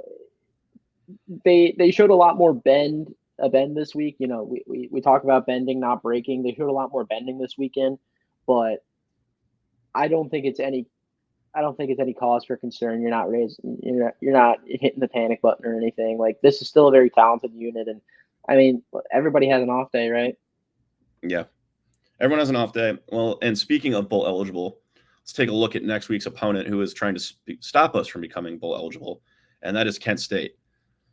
they showed a lot more bend this week. We talk about bending, not breaking. They showed a lot more bending this weekend, but I don't think it's any cause for concern. You're not hitting the panic button or anything. Like, this is still a very talented unit, and I mean, everybody has an off day, right? Yeah. Everyone has an off day. Well, and speaking of bowl eligible, let's take a look at next week's opponent who is trying to stop us from becoming bowl eligible, and that is Kent State.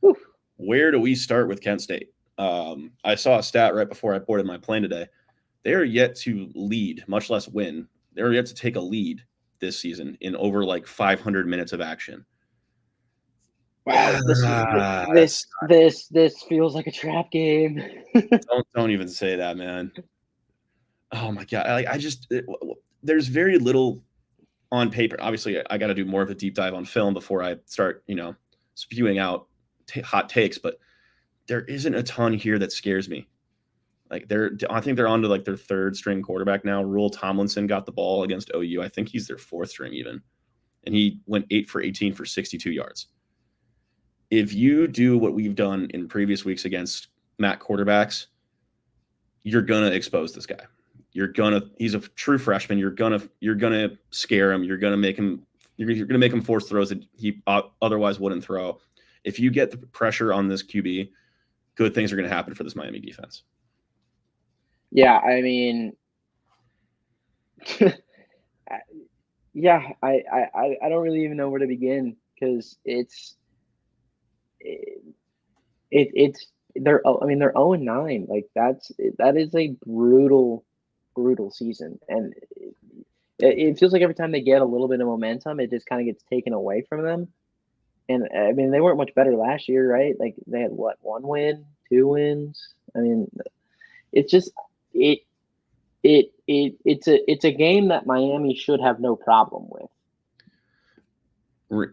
Oof. Where do we start with Kent State? I saw a stat right before I boarded my plane today. They are yet to lead, much less win. They're yet to take a lead this season in over like 500 minutes of action. Wow, this feels like a trap game. Don't even say that, man. Oh my God. There's very little on paper. Obviously, I got to do more of a deep dive on film before I start, spewing out hot takes, but there isn't a ton here that scares me. Like I think they're on to like their 3rd string quarterback now. Rule Tomlinson got the ball against OU. I think he's their 4th string even. And he went 8 for 18 for 62 yards. If you do what we've done in previous weeks against MAC quarterbacks, you're going to expose this guy. He's a true freshman. You're going to scare him. You're going to make him force throws that he otherwise wouldn't throw. If you get the pressure on this QB, good things are going to happen for this Miami defense. Yeah, I mean, yeah, I don't really even know where to begin because it's they're 0-9. Like that is a brutal season, and it feels like every time they get a little bit of momentum, it just kind of gets taken away from them. And I mean, they weren't much better last year, right? Like they had what, 1 win, 2 wins. I mean, it's just it it's a game that Miami should have no problem with.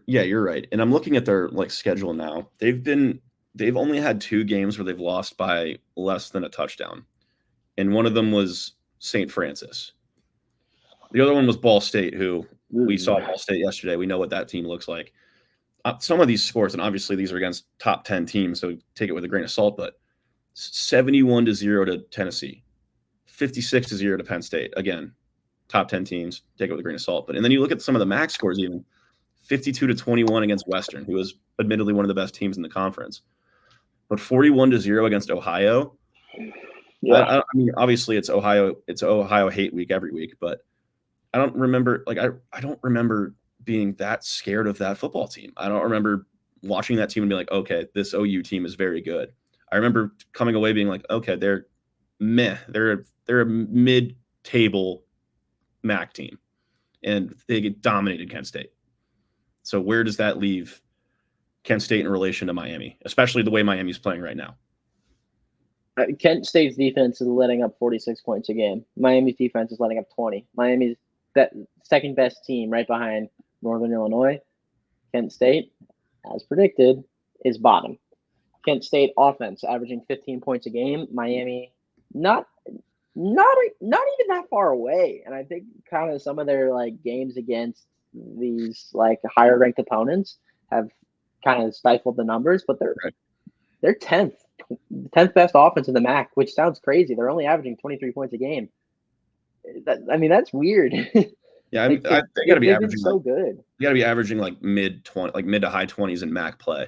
Yeah, you're right. And I'm looking at their like schedule now. They've only had 2 games where they've lost by less than a touchdown. And one of them was St. Francis. The other one was Ball State, who we saw Ball State yesterday. We know what that team looks like. Some of these scores, and obviously these are against top 10 teams, so take it with a grain of salt, but 71-0 to Tennessee, 56-0 to Penn State. Again, top 10 teams, take it with a grain of salt. And then you look at some of the max scores even. 52-21 against Western, who is admittedly one of the best teams in the conference, but 41-0 against Ohio. Yeah, I mean, obviously it's Ohio hate week every week, but I don't remember I don't remember being that scared of that football team. I don't remember watching that team and be like, okay, this OU team is very good. I remember coming away being like, okay, they're meh. They're a mid-table MAC team, and they get dominated Kent State. So where does that leave Kent State in relation to Miami, especially the way Miami's playing right now? Kent State's defense is letting up 46 points a game. Miami's defense is letting up 20. Miami's that second best team right behind Northern Illinois. Kent State, as predicted, is bottom. Kent State offense averaging 15 points a game. Miami not even that far away. And I think kind of some of their like games against these like higher ranked opponents have kind of stifled the numbers, but they're 10th best offense in the MAC, which sounds crazy. They're only averaging 23 points a game. That's weird. Yeah, they got to be averaging so good. You got to be averaging like mid to high 20s in MAC play.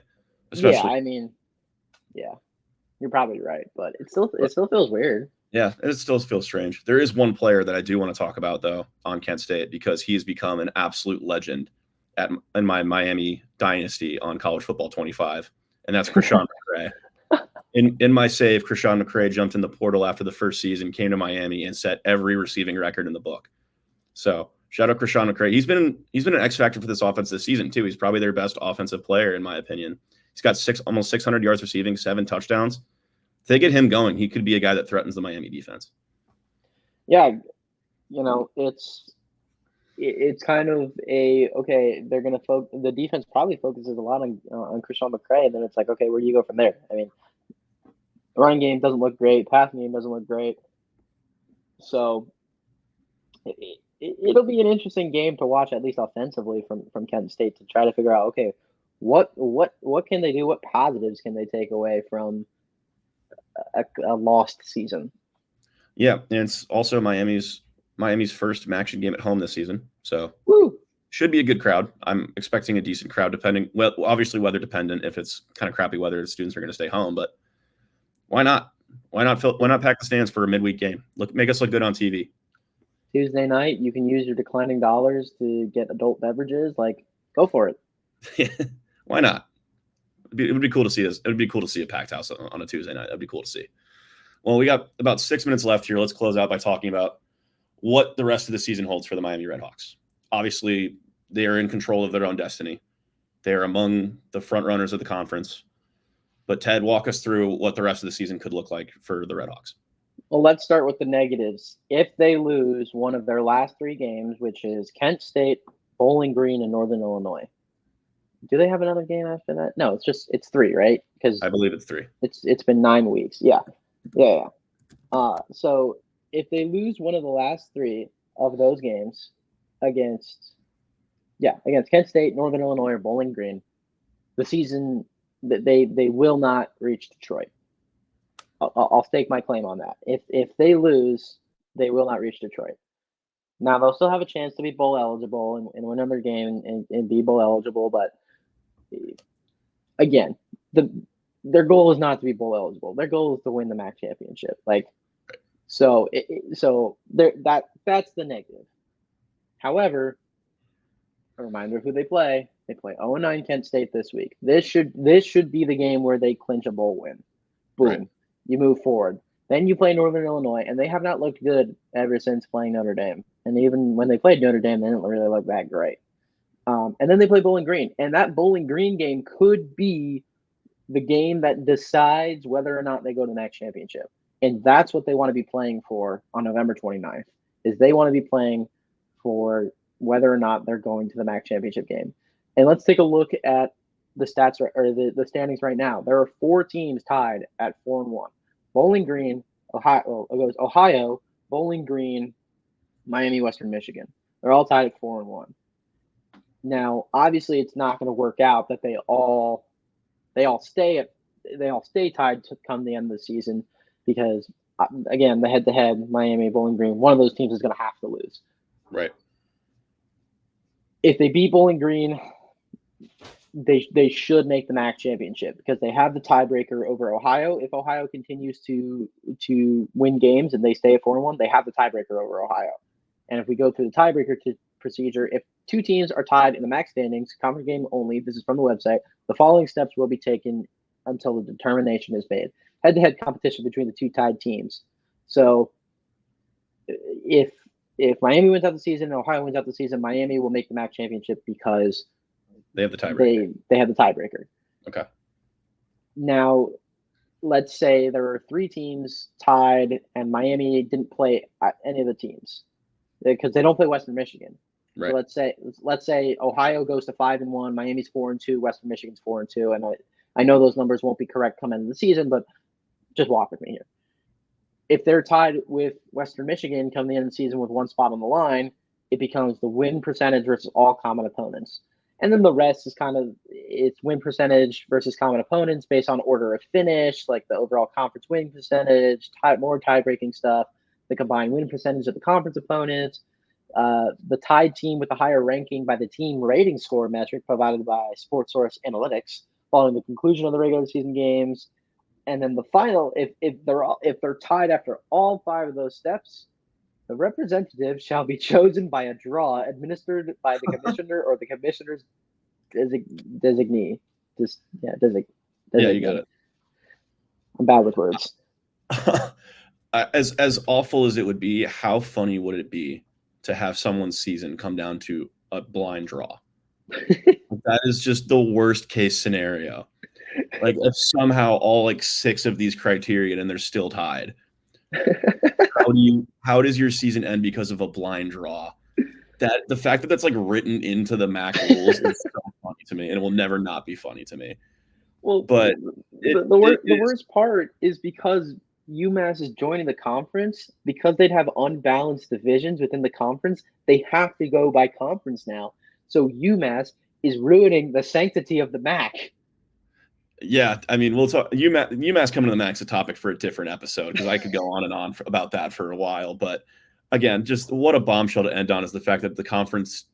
Especially. Yeah, I mean, yeah, you're probably right, but it still feels weird. Yeah, it still feels strange. There is one player that I do want to talk about, though, on Kent State, because he's become an absolute legend in my Miami dynasty on College Football 25, and that's Krishan McCray. In my save, Krishan McCray jumped in the portal after the first season, came to Miami, and set every receiving record in the book. So shout out Krishan McCray. He's been an X factor for this offense this season too. He's probably their best offensive player in my opinion. He's got almost 600 yards receiving, 7 touchdowns. If they get him going, he could be a guy that threatens the Miami defense. Yeah, it's kind of they're going to the defense probably focuses a lot on Krishan McCray, and then it's like, okay, where do you go from there? I mean, the running game doesn't look great, passing game doesn't look great. So it'll be an interesting game to watch, at least offensively, from Kent State, to try to figure out, okay, what can they do? What positives can they take away from a lost season? Yeah, and it's also Miami's first action game at home this season, so should be a good crowd. I'm expecting a decent crowd, obviously weather dependent. If it's kind of crappy weather, the students are going to stay home, but why not? Why not pack the stands for a midweek game? Make us look good on TV. Tuesday night, you can use your declining dollars to get adult beverages. Like, go for it. Why not? It would be cool to see this. It would be cool to see a packed house on a Tuesday night. That'd be cool to see. Well, we got about 6 minutes left here. Let's close out by talking about what the rest of the season holds for the Miami Redhawks. Obviously, they are in control of their own destiny. They're among the front runners of the conference. But Ted, walk us through what the rest of the season could look like for the Redhawks. Well, let's start with the negatives. If they lose one of their last 3 games, which is Kent State, Bowling Green, and Northern Illinois. Do they have another game after that? No, it's 3, right? Because I believe it's 3. It's been 9 weeks. Yeah. So if they lose one of the last 3 of those games against Kent State, Northern Illinois, or Bowling Green, the season that they will not reach Detroit. I'll stake my claim on that. If they lose, they will not reach Detroit. Now, they'll still have a chance to be bowl eligible and win another game and be bowl eligible. But again, their goal is not to be bowl eligible. Their goal is to win the MAC championship. That's the negative. However, a reminder of who they play. They play 0-9 Kent State this week. This should be the game where they clinch a bowl win. Boom. Right. You move forward. Then you play Northern Illinois, and they have not looked good ever since playing Notre Dame. And even when they played Notre Dame, they didn't really look that great. And then they play Bowling Green, and that Bowling Green game could be the game that decides whether or not they go to the next championship. And that's what they want to be playing for on November 29th, is they want to be playing for whether or not they're going to the MAC championship game. And let's take a look at the stats or the standings right now. There are 4 teams tied at 4-1. Bowling Green, Ohio. Well, it goes Ohio, Bowling Green, Miami, Western Michigan. They're all tied at 4-1. Now, obviously, it's not going to work out that they all stay tied to come the end of the season because, again, the head-to-head Miami, Bowling Green, one of those teams is going to have to lose. Right. If they beat Bowling Green, they should make the MAC championship because they have the tiebreaker over Ohio. If Ohio continues to win games and they stay at 4-1, they have the tiebreaker over Ohio. And if we go through the tiebreaker procedure, if 2 teams are tied in the MAC standings, conference game only, this is from the website, the following steps will be taken until the determination is made. Head-to-head competition between the 2 tied teams. So if Miami wins out the season and Ohio wins out the season, Miami will make the MAC championship because they have the tiebreaker. They have the tiebreaker. Okay. Now, let's say there were 3 teams tied and Miami didn't play any of the teams because they don't play Western Michigan. Right. So let's say Ohio goes to 5-1, Miami's 4-2, Western Michigan's 4-2, and I know those numbers won't be correct coming into the season, but just walk with me here. If they're tied with Western Michigan come the end of the season with 1 spot on the line, it becomes the win percentage versus all common opponents. And then the rest is it's win percentage versus common opponents based on order of finish, like the overall conference win percentage, more tie-breaking stuff, the combined win percentage of the conference opponents, the tied team with the higher ranking by the team rating score metric provided by SportSource Analytics following the conclusion of the regular season games. And then the final, if they're tied after all 5 of those steps, the representative shall be chosen by a draw administered by the commissioner or the commissioner's designee. Designee. Yeah, you got it. I'm bad with words. As awful as it would be, how funny would it be to have someone's season come down to a blind draw? That is just the worst case scenario. Like if somehow all 6 of these criteria and they're still tied. How does your season end because of a blind draw? That the fact that that's written into the MAC rules is so funny to me, and it will never not be funny to me. Well, but the worst part is because UMass is joining the conference, because they'd have unbalanced divisions within the conference, they have to go by conference now. So UMass is ruining the sanctity of the MAC. Yeah, I mean, we'll talk. UMass coming to the MAC is a topic for a different episode because I could go on and on about that for a while. But again, just what a bombshell to end on is the fact that the conference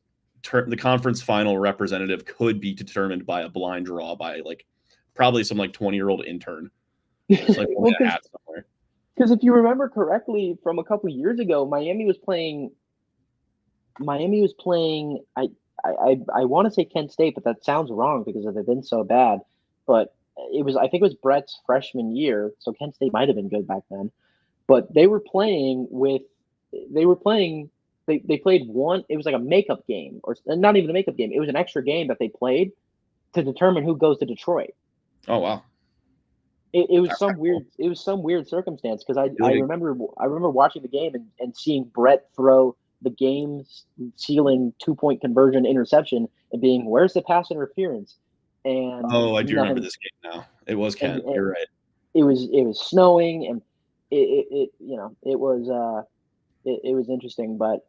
final representative could be determined by a blind draw by probably some 20-year-old intern. Because if you remember correctly from a couple years ago, Miami was playing. I want to say Kent State, but that sounds wrong because they've been so bad. But I think it was Brett's freshman year, so Kent State might have been good back then. But they played one, it was like a makeup game, or not even a makeup game. It was an extra game that they played to determine who goes to Detroit. Oh, wow. It was some weird circumstance because I remember watching the game and seeing Brett throw the game's ceiling 2-point conversion interception and being, where's the pass interference? And I do remember this game now. It was Kent. You're right. It was snowing and it was interesting. But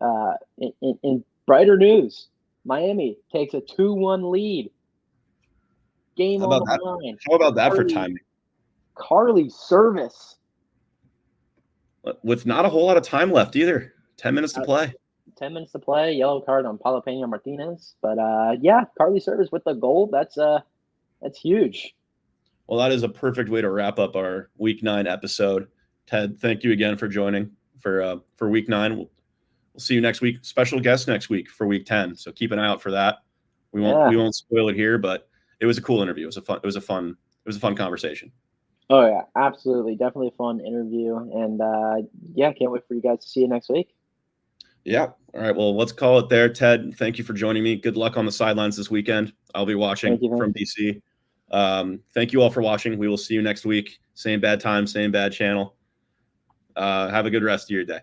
in brighter news, Miami takes a 2-1 lead. Game on the line. How about that for timing? Carly Service. With not a whole lot of time left either. 10 minutes to play. 10 minutes to play. Yellow card on Paulo Pena Martinez. But yeah, Carly Service with the goal. That's huge. Well, that is a perfect way to wrap up our Week 9 episode. Ted, thank you again for joining for Week 9. We'll see you next week. Special guest next week for Week 10. So keep an eye out for that. We won't spoil it here, but it was a cool interview. It was a fun conversation. Oh yeah, absolutely, definitely a fun interview, and yeah, can't wait for you guys to see you next week. Yeah. All right. Well, let's call it there. Ted, thank you for joining me. Good luck on the sidelines this weekend. I'll be watching Thank you. from DC. Thank you all for watching. We will see you next week. Same bad time, same bad channel. Have a good rest of your day.